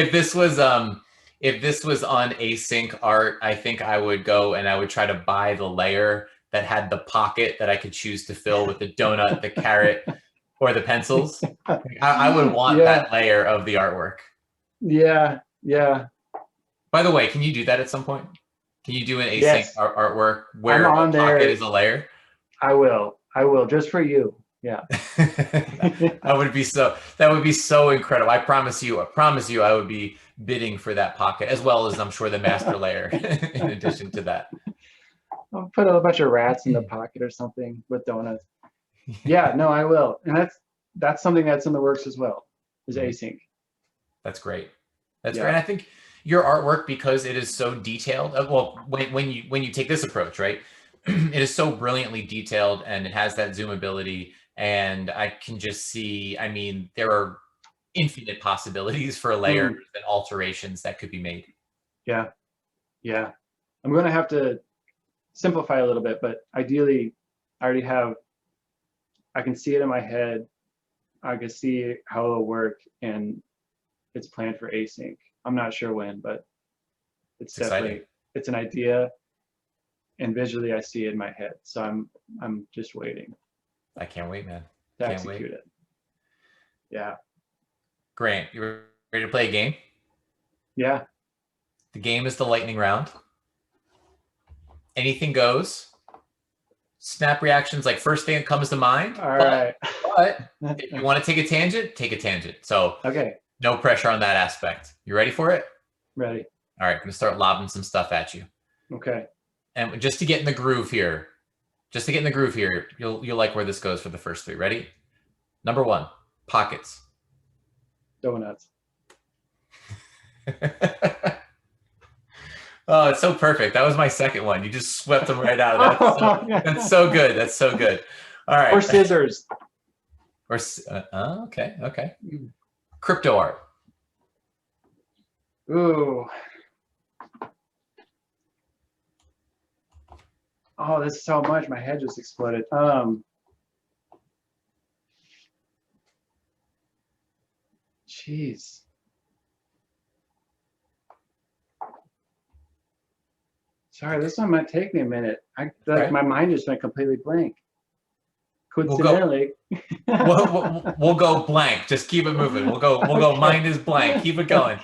if this was on AsyncArt, I think I would go and I would try to buy the layer that had the pocket that I could choose to fill with the donut, the carrot, or the pencils. I would want that layer of the artwork. Yeah, yeah. By the way, can you do that at some point? Can you do an async artwork where a pocket is a layer? I will, just for you. Yeah. That would be so incredible. I promise you, I would be bidding for that pocket, as well as I'm sure the master layer in addition to that. I'll put a bunch of rats in the pocket or something with donuts. Yeah, no, I will. And that's something that's in the works as well, is async. That's great. That's great. And I think your artwork, because it is so detailed, well, when you take this approach, right, it is so brilliantly detailed and it has that zoomability, and I can just see, I mean, there are infinite possibilities for layers and alterations that could be made. Yeah. Yeah. I'm going to have to simplify a little bit, but ideally I can see it in my head. I can see how it'll work, and it's planned for async. I'm not sure when, but it's definitely, it's an idea, and visually I see it in my head. So I'm just waiting. I can't wait, man. To execute it. Yeah. Grant, you ready to play a game? Yeah. The game is the lightning round. Anything goes. Snap reactions, like first thing that comes to mind. All right. But if you want to take a tangent, take a tangent. So no pressure on that aspect. You ready for it? Ready. All right, I'm gonna start lobbing some stuff at you. Okay. And just to get in the groove here, you'll like where this goes for the first three. Ready? Number 1, pockets. Donuts. Oh, it's so perfect. That was my second one. You just swept them right out of that. That's so good. That's so good. All right. Or scissors. Or okay. Crypto art. Ooh. Oh, this is so much. My head just exploded. Jeez. Sorry, this one might take me a minute. My mind just went completely blank. Coincidentally. We'll go blank. Just keep it moving. We'll go mind is blank. Keep it going.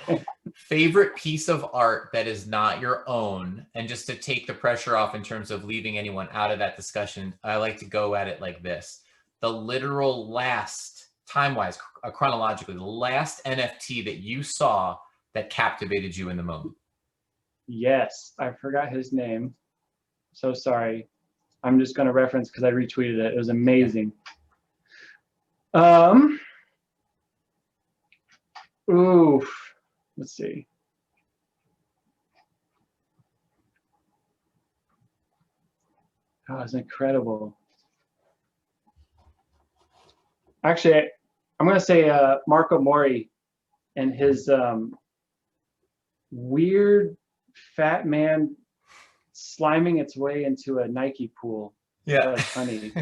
Favorite piece of art that is not your own, and just to take the pressure off in terms of leaving anyone out of that discussion, I like to go at it like this. The literal last, time-wise, chronologically, the last NFT that you saw that captivated you in the moment. Yes, I forgot his name. So sorry. I'm just going to reference because I retweeted it. It was amazing. Ooh, let's see. Oh, it's incredible. Actually, I'm going to say Marco Mori and his weird fat man sliming its way into a Nike pool. Yeah. That's funny.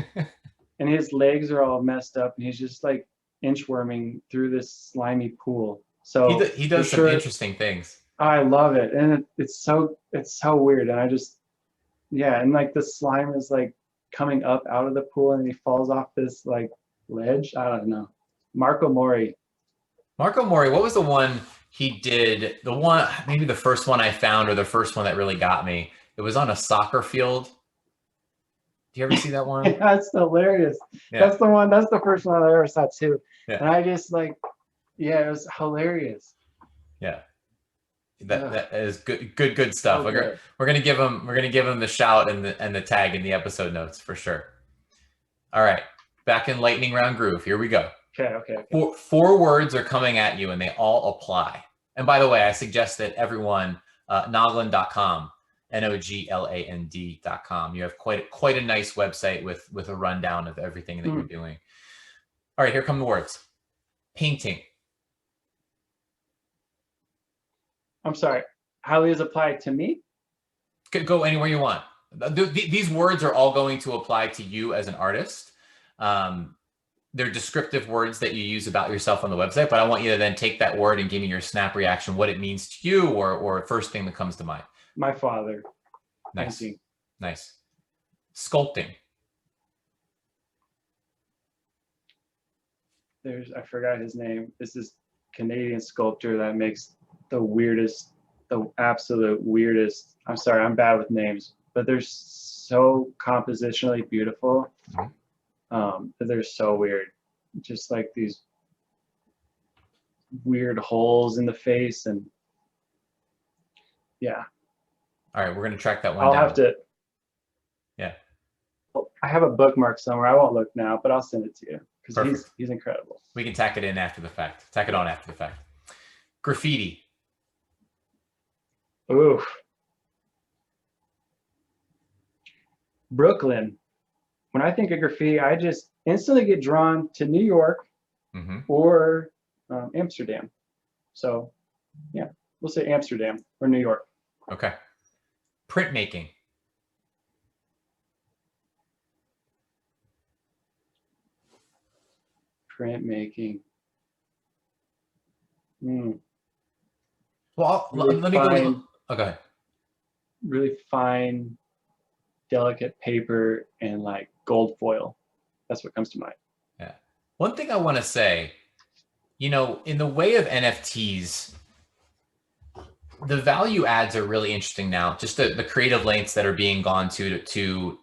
And his legs are all messed up, and he's just like inchworming through this slimy pool. So he does some interesting things. I love it, and it's so weird. And I just, and like the slime is like coming up out of the pool, and he falls off this like Ledge? I don't know. Marco Mori. Marco Mori, what was the one he did? The one, maybe the first one I found or the first one that really got me. It was on a soccer field. Do you ever see that one? That's hilarious. Yeah. That's the one. That's the first one I ever saw too. Yeah. And I just like, yeah, it was hilarious. Yeah. That is good stuff. Okay. We're gonna give him the shout and the tag in the episode notes for sure. All right, back in lightning round groove. Here we go. Okay. Four words are coming at you, and they all apply. And by the way, I suggest that everyone Nogland.com, Nogland.com. You have quite a nice website with a rundown of everything that you're doing. All right, here come the words. Painting. I'm sorry. How these apply to me? Go anywhere you want. These words are all going to apply to you as an artist. They're descriptive words that you use about yourself on the website, but I want you to then take that word and give me your snap reaction, what it means to you, or first thing that comes to mind. My father. Nice. Nice. Sculpting. I forgot his name. It's this Canadian sculptor that makes the absolute weirdest. I'm sorry, I'm bad with names, but they're so compositionally beautiful. They're so weird. Just like these weird holes in the face, and yeah. All right, we're gonna track that one I'll down. have to. Yeah. I have a bookmark somewhere. I won't look now, but I'll send it to you because he's incredible. We can tack it in after the fact. Tack it on after the fact. Graffiti. Oof. Brooklyn. When I think of graffiti, I just instantly get drawn to New York or Amsterdam. So, yeah, we'll say Amsterdam or New York. Okay. Printmaking. Printmaking. Well, really let me go. Oh, go ahead. Really fine, delicate paper and like gold foil. That's what comes to mind. Yeah. One thing I want to say, in the way of NFTs, the value adds are really interesting now. Just the creative lengths that are being gone to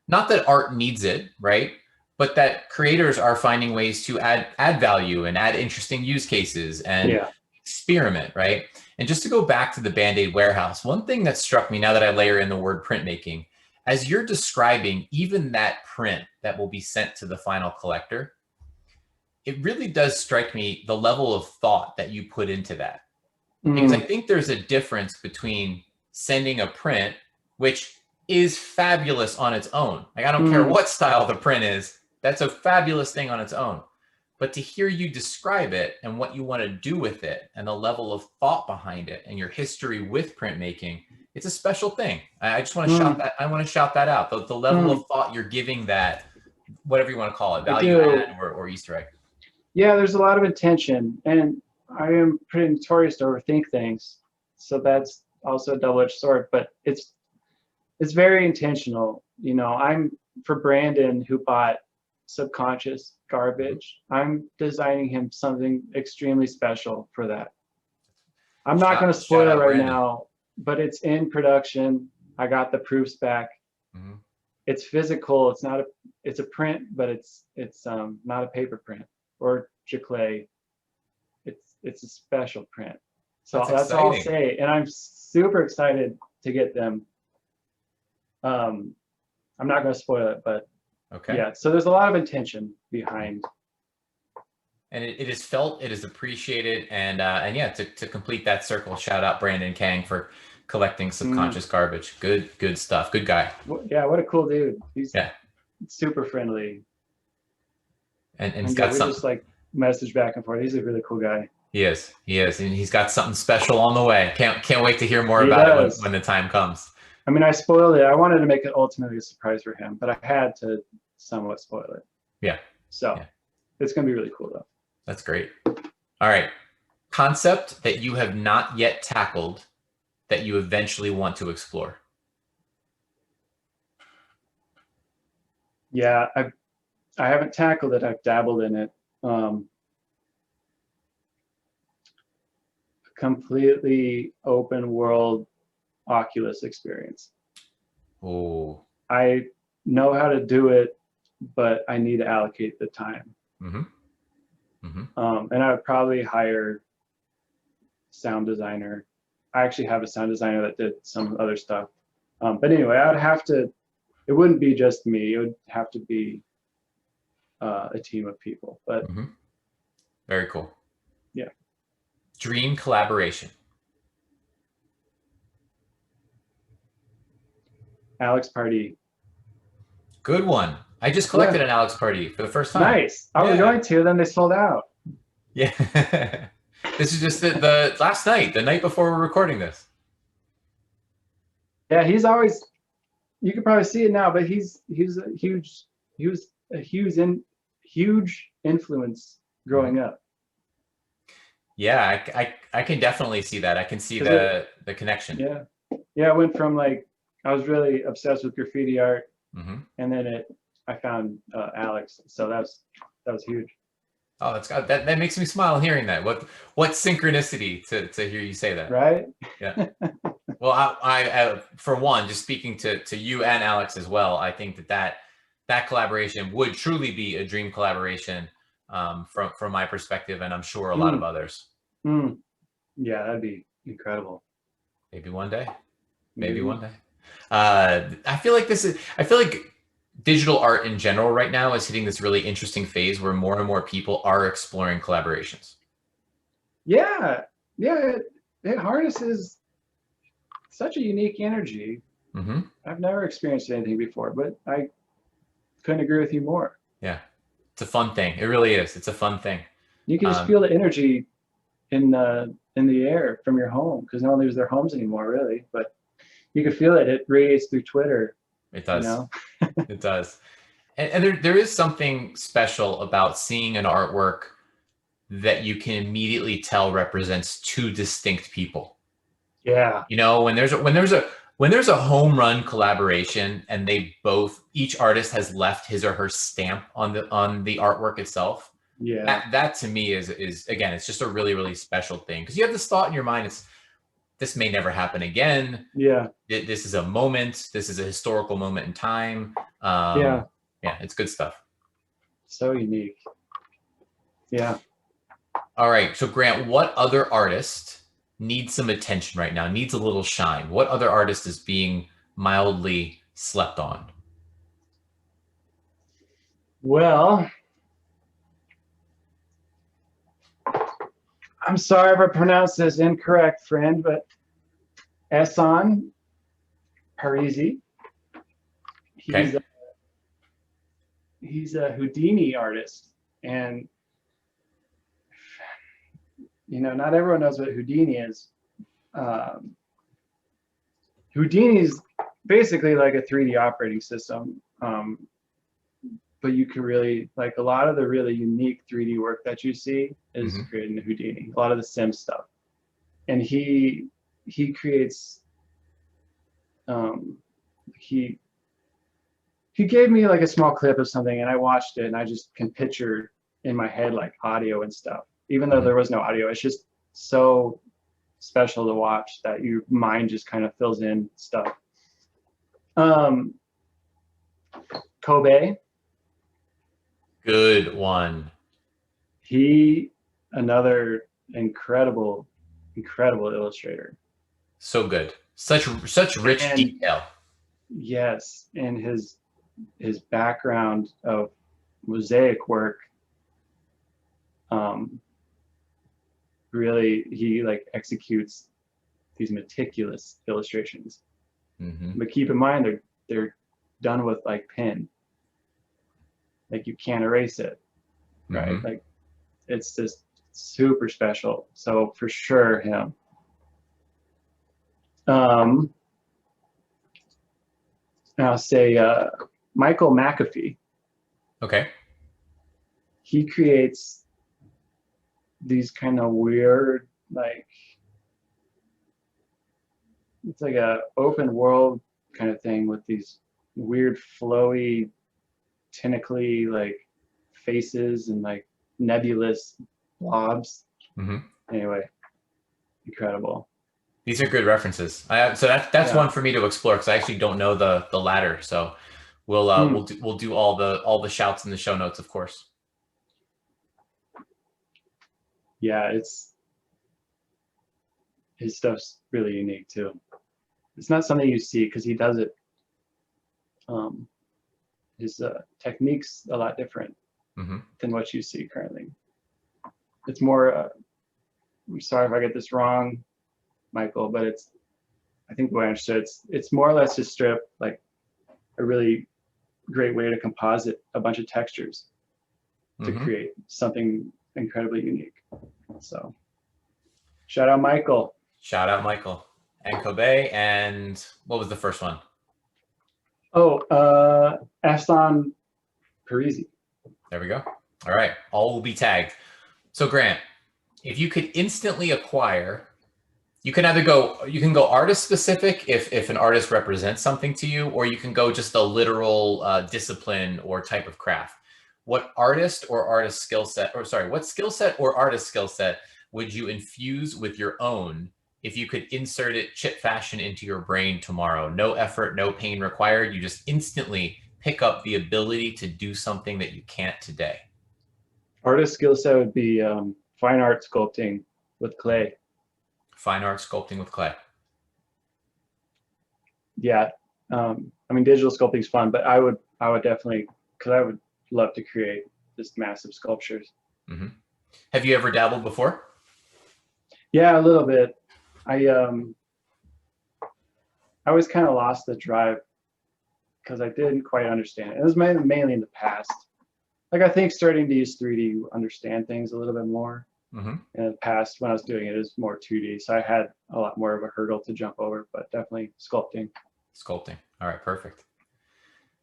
not that art needs it, right? But that creators are finding ways to add value and add interesting use cases and experiment, right? And just to go back to the Band-Aid warehouse, one thing that struck me now that I layer in the word printmaking, as you're describing even that print that will be sent to the final collector, it really does strike me the level of thought that you put into that. Because I think there's a difference between sending a print, which is fabulous on its own. Like, I don't care what style the print is, that's a fabulous thing on its own. But to hear you describe it and what you want to do with it and the level of thought behind it and your history with printmaking, it's a special thing. I just want to shout that. I want to shout that out. The level of thought you're giving that, whatever you want to call it, value add or Easter egg. Yeah, there's a lot of intention, and I am pretty notorious to overthink things, so that's also a double-edged sword. But it's very intentional. I'm for Brandon, who bought Subconscious garbage. I'm designing him something extremely special for that. I'm not going to spoil it right now, but it's in production. I got the proofs back. It's physical. It's a print, but it's not a paper print or giclée. It's a special print. So that's all I'll say. And I'm super excited to get them. I'm not going to spoil it, but yeah. So there's a lot of intention behind. And it is felt, it is appreciated, and yeah, to complete that circle, shout out Brandon Kang for collecting Subconscious garbage. Good stuff. Good guy. Yeah, what a cool dude. He's super friendly. And he's got something. Just like message back and forth. He's a really cool guy. He is, and he's got something special on the way. Can't wait to hear more about it when the time comes. I mean, I spoiled it. I wanted to make it ultimately a surprise for him, but I had to somewhat spoil it. Yeah. So it's going to be really cool though. That's great. All right. Concept that you have not yet tackled that you eventually want to explore. Yeah, I haven't tackled it. I've dabbled in it. Completely open world Oculus experience. Oh. I know how to do it, but I need to allocate the time. Mm-hmm. Mm-hmm. And I would probably hire sound designer. I actually have a sound designer that did some other stuff. But anyway, I would have to, it wouldn't be just me. It would have to be a team of people. But Mm-hmm. Very cool. Yeah. Dream collaboration. Alex Pardee. Good one. I just collected an Alex Pardee for the first time. Nice. I was going to, then they sold out. Yeah. This is just the last night, the night before we're recording this. Yeah, he's always, you can probably see it now, but he was a huge influence growing up. Yeah, I can definitely see that. I can see the connection. Yeah. Yeah, I went from like, I was really obsessed with graffiti art, and then I found Alex, so that was huge. Oh, that makes me smile hearing that. What synchronicity to hear you say that. Right? Yeah. Well, I for one, just speaking to you and Alex as well, I think that collaboration would truly be a dream collaboration from my perspective, and I'm sure a lot of others. Yeah, that'd be incredible. Maybe one day. Maybe one day. I feel like digital art in general right now is hitting this really interesting phase where more and more people are exploring collaborations. Yeah, it harnesses such a unique energy. I've never experienced anything before, but I couldn't agree with you more. Yeah, it's a fun thing. It really is. It's a fun thing. You can just feel the energy in the air from your home, because no one leaves their homes anymore, really. But you can feel it. It radiates through Twitter. It does. You know? It does. And there is something special about seeing an artwork that you can immediately tell represents two distinct people. Yeah. You know, when there's a home run collaboration and each artist has left his or her stamp on the artwork itself. Yeah. That to me is again, it's just a really, really special thing, because you have this thought in your mind, this may never happen again. Yeah. This is a moment. This is a historical moment in time. Yeah, it's good stuff. So unique. Yeah. All right. So Grant, what other artist needs some attention right now, needs a little shine? What other artist is being mildly slept on? Well, I'm sorry if I pronounced this incorrect, friend, but Ehsan Parizi. He's a Houdini artist, and not everyone knows what Houdini is. Houdini is basically like a 3D operating system, but you can really, like, a lot of the really unique 3D work that you see is created in Houdini. A lot of the sim stuff, and he creates. He gave me like a small clip of something, and I watched it, and I just can picture in my head like audio and stuff, even though there was no audio. It's just so special to watch that your mind just kind of fills in stuff. Kobay. Good one. Another incredible illustrator. So good. Such rich detail. Yes, and his background of mosaic work, really, he like executes these meticulous illustrations. But keep in mind, they're done with like pen. Like, you can't erase it, right? Like, it's just super special. So for sure, him. I'll say Michael McAfee. Okay. He creates these kind of weird, like, it's like a open world kind of thing with these weird flowy tentacly like faces and like nebulous blobs. Anyway, incredible. These are good references. So that's Yeah. one for me to explore because I actually don't know the latter. So we'll do all the shouts in the show notes, of course. Yeah, his stuff's really unique too. It's not something you see because he does it. His technique's a lot different than what you see currently. It's more. I'm sorry if I get this wrong, Michael, but I think the way I understood it's more or less just strip like a really great way to composite a bunch of textures to create something incredibly unique. So shout out Michael. Shout out Michael and Kobay. And what was the first one? Oh, Ehsan Parizi. There we go. All right. All will be tagged. So Grant, if you could instantly acquire, you can go artist specific if an artist represents something to you, or you can go just a literal discipline or type of craft. What artist or artist skill set, or sorry, what skill set or artist skill set would you infuse with your own if you could insert it chip fashion into your brain tomorrow? No effort, no pain required. You just instantly pick up the ability to do something that you can't today. Artist skill set would be fine art sculpting with clay. Fine art sculpting with clay. Yeah, I mean digital sculpting is fun, but I would definitely, because I would love to create just massive sculptures. Have you ever dabbled before? Yeah, a little bit. I always kind of lost the drive because I didn't quite understand it. It was mainly in the past. Like I think starting to use 3D, you understand things a little bit more. In the past, when I was doing it, it was more 2D, so I had a lot more of a hurdle to jump over. But definitely sculpting. Sculpting. All right, perfect.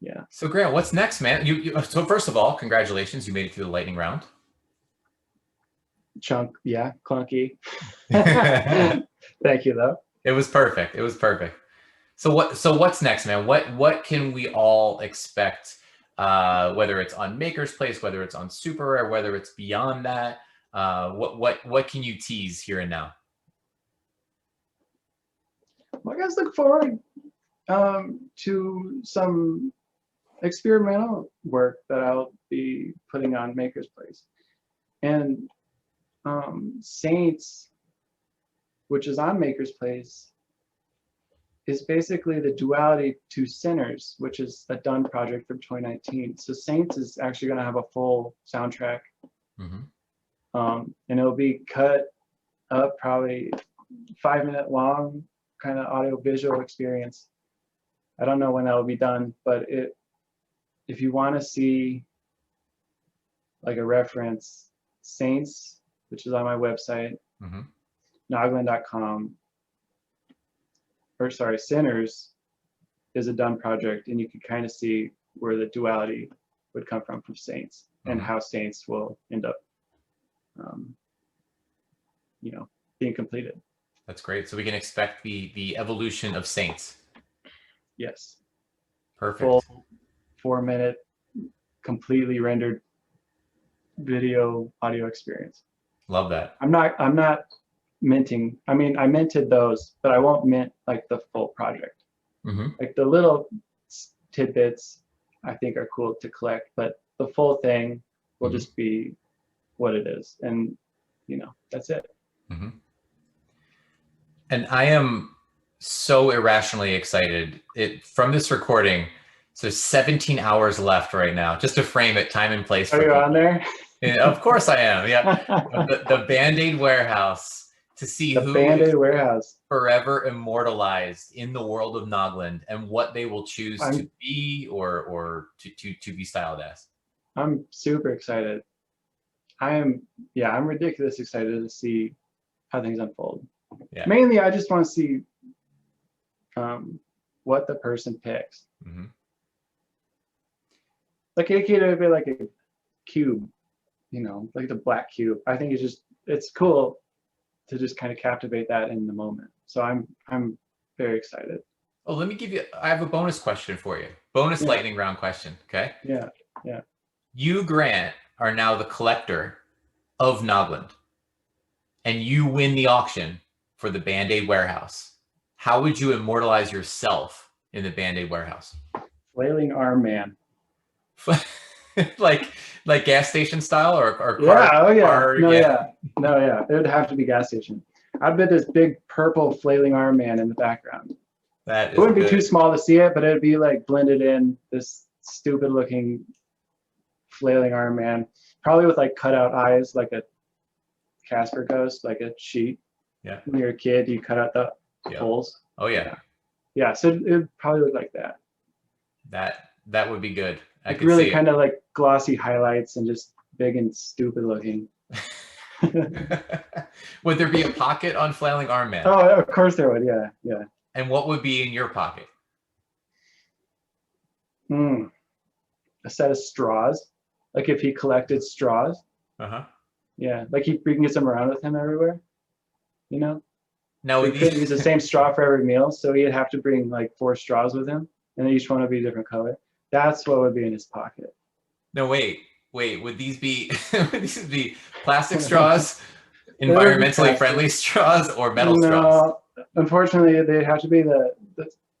Yeah. So Grant, what's next, man? So first of all, congratulations, you made it through the lightning round. Yeah, clunky. Thank you, though. It was perfect. It was perfect. So what's next, man? What can we all expect? Whether it's on MakersPlace, whether it's on SuperRare, whether it's beyond that, what can you tease here and now? Well, I guess look forward to some experimental work that I'll be putting on MakersPlace. And Saints, which is on MakersPlace, is basically the duality to Sinners, which is a done project from 2019. So Saints is actually going to have a full soundtrack. And it'll be cut up, probably 5-minute long, kind of audio visual experience. I don't know when that will be done, but if you want to see like a reference, Saints, which is on my website, Nogland.com, or sorry, Sinners is a done project, and you can kind of see where the duality would come from Saints and how Saints will end up, being completed. That's great. So we can expect the evolution of Saints. Yes. Perfect. Full 4-minute, completely rendered video audio experience. Love that. I'm not minting. I mean, I minted those, but I won't mint like the full project. Like the little tidbits I think are cool to collect, but the full thing will just be what it is. And that's it. And I am so irrationally excited from this recording. So 17 hours left right now, just to frame it time and place. Are you on there? Yeah, of course I am. Yeah. The Band-Aid warehouse to see who Band-Aid warehouse forever immortalized in the world of Nogland and what they will choose to be or to be styled as. I'm super excited. I'm ridiculously excited to see how things unfold. Yeah. Mainly, I just want to see what the person picks. Like it could be like a cube, like the black cube. I think it's cool to just kind of captivate that in the moment. So I'm very excited. Oh, I have a bonus question for you. Bonus lightning round question. Okay. Yeah. Yeah. You, Grant, are now the collector of Nogland, and you win the auction for the Band-Aid warehouse. How would you immortalize yourself in the Band-Aid warehouse? Flailing arm man. like gas station style or car? Yeah. Oh yeah. Car, No. yeah. Yeah. No. Yeah. It would have to be gas station. I'd bet this big purple flailing arm man in the background. That is It wouldn't be good. too small to see it, but it'd be like blended in, this stupid looking flailing arm man, probably with like cutout eyes, like a Casper ghost, like a sheet. Yeah. When you're a kid, you cut out the holes. Oh yeah. Yeah. So it would probably look like that. That would be good. I Like could really see kind of like glossy highlights and just big and stupid looking. Would there be a pocket on Flailing Arm Man? Oh, of course there would. Yeah. Yeah. And what would be in your pocket? A set of straws. Like if he collected straws. Uh-huh. Yeah. Like we can get some around with him everywhere. You know? Now He couldn't use the same straw for every meal, so he'd have to bring like 4 straws with him, and each one would be a different color. That's what would be in his pocket. No, wait. Would these be plastic straws, environmentally friendly straws, or metal straws? No, unfortunately, they'd have to be the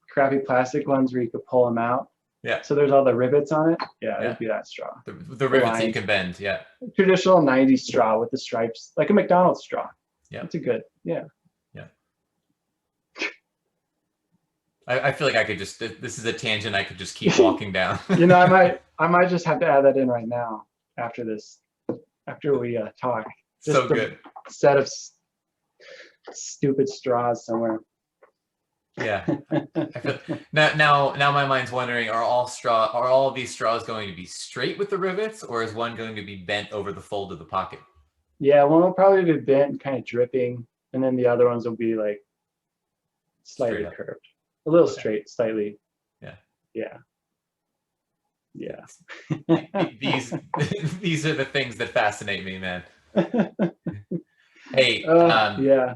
crappy plastic ones where you could pull them out. Yeah. So there's all the rivets on it. Yeah, it'd be that straw. The rivets that you can bend. Yeah. Traditional 90s straw with the stripes, like a McDonald's straw. Yeah. It's a good. Yeah. I feel like I could just, this is a tangent I could just keep walking down. You know, I might just have to add that in right now after this, after we talk. Just So good. Set of stupid straws somewhere. Yeah. I feel, now my mind's wondering, are all of these straws going to be straight with the rivets, or is one going to be bent over the fold of the pocket? Yeah, one will probably be bent, kind of dripping, and then the other ones will be like slightly curved. A little straight, slightly. Yeah. Yeah. Yeah. These are the things that fascinate me, man. Hey, yeah.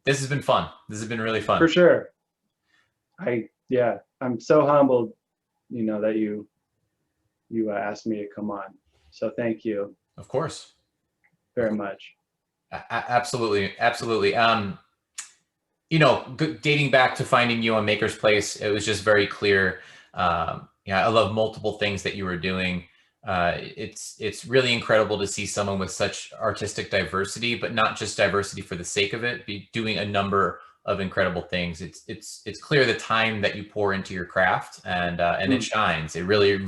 This has been fun. This has been really fun. For sure. I'm so humbled, you know, that you asked me to come on. So thank you. Of course. Very much. Absolutely. You know, dating back to finding you on MakersPlace, it was just very clear. I love multiple things that you were doing. It's really incredible to see someone with such artistic diversity, but not just diversity for the sake of it, be doing a number of incredible things. It's clear the time that you pour into your craft, and it shines. It really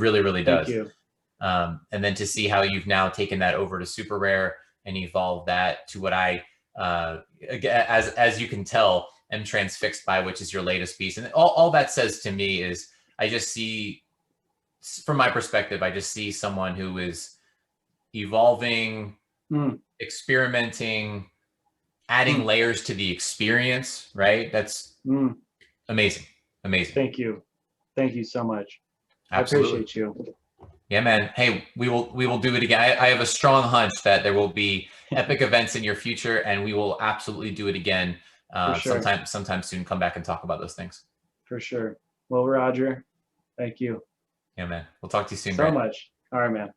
does. Thank you. And then to see how you've now taken that over to SuperRare and evolved that to what I, as you can tell, am transfixed by, which is your latest piece. And all that says to me is, I just see, from my perspective, I just see someone who is evolving, experimenting, adding layers to the experience, right? That's amazing. Thank you so much. Absolutely. I appreciate you. Yeah, man. Hey, we will do it again. I have a strong hunch that there will be epic events in your future, and we will absolutely do it again sometime soon. Come back and talk about those things. For sure. Well, Roger, thank you Yeah, man. We'll talk to you soon. so much. All right, man.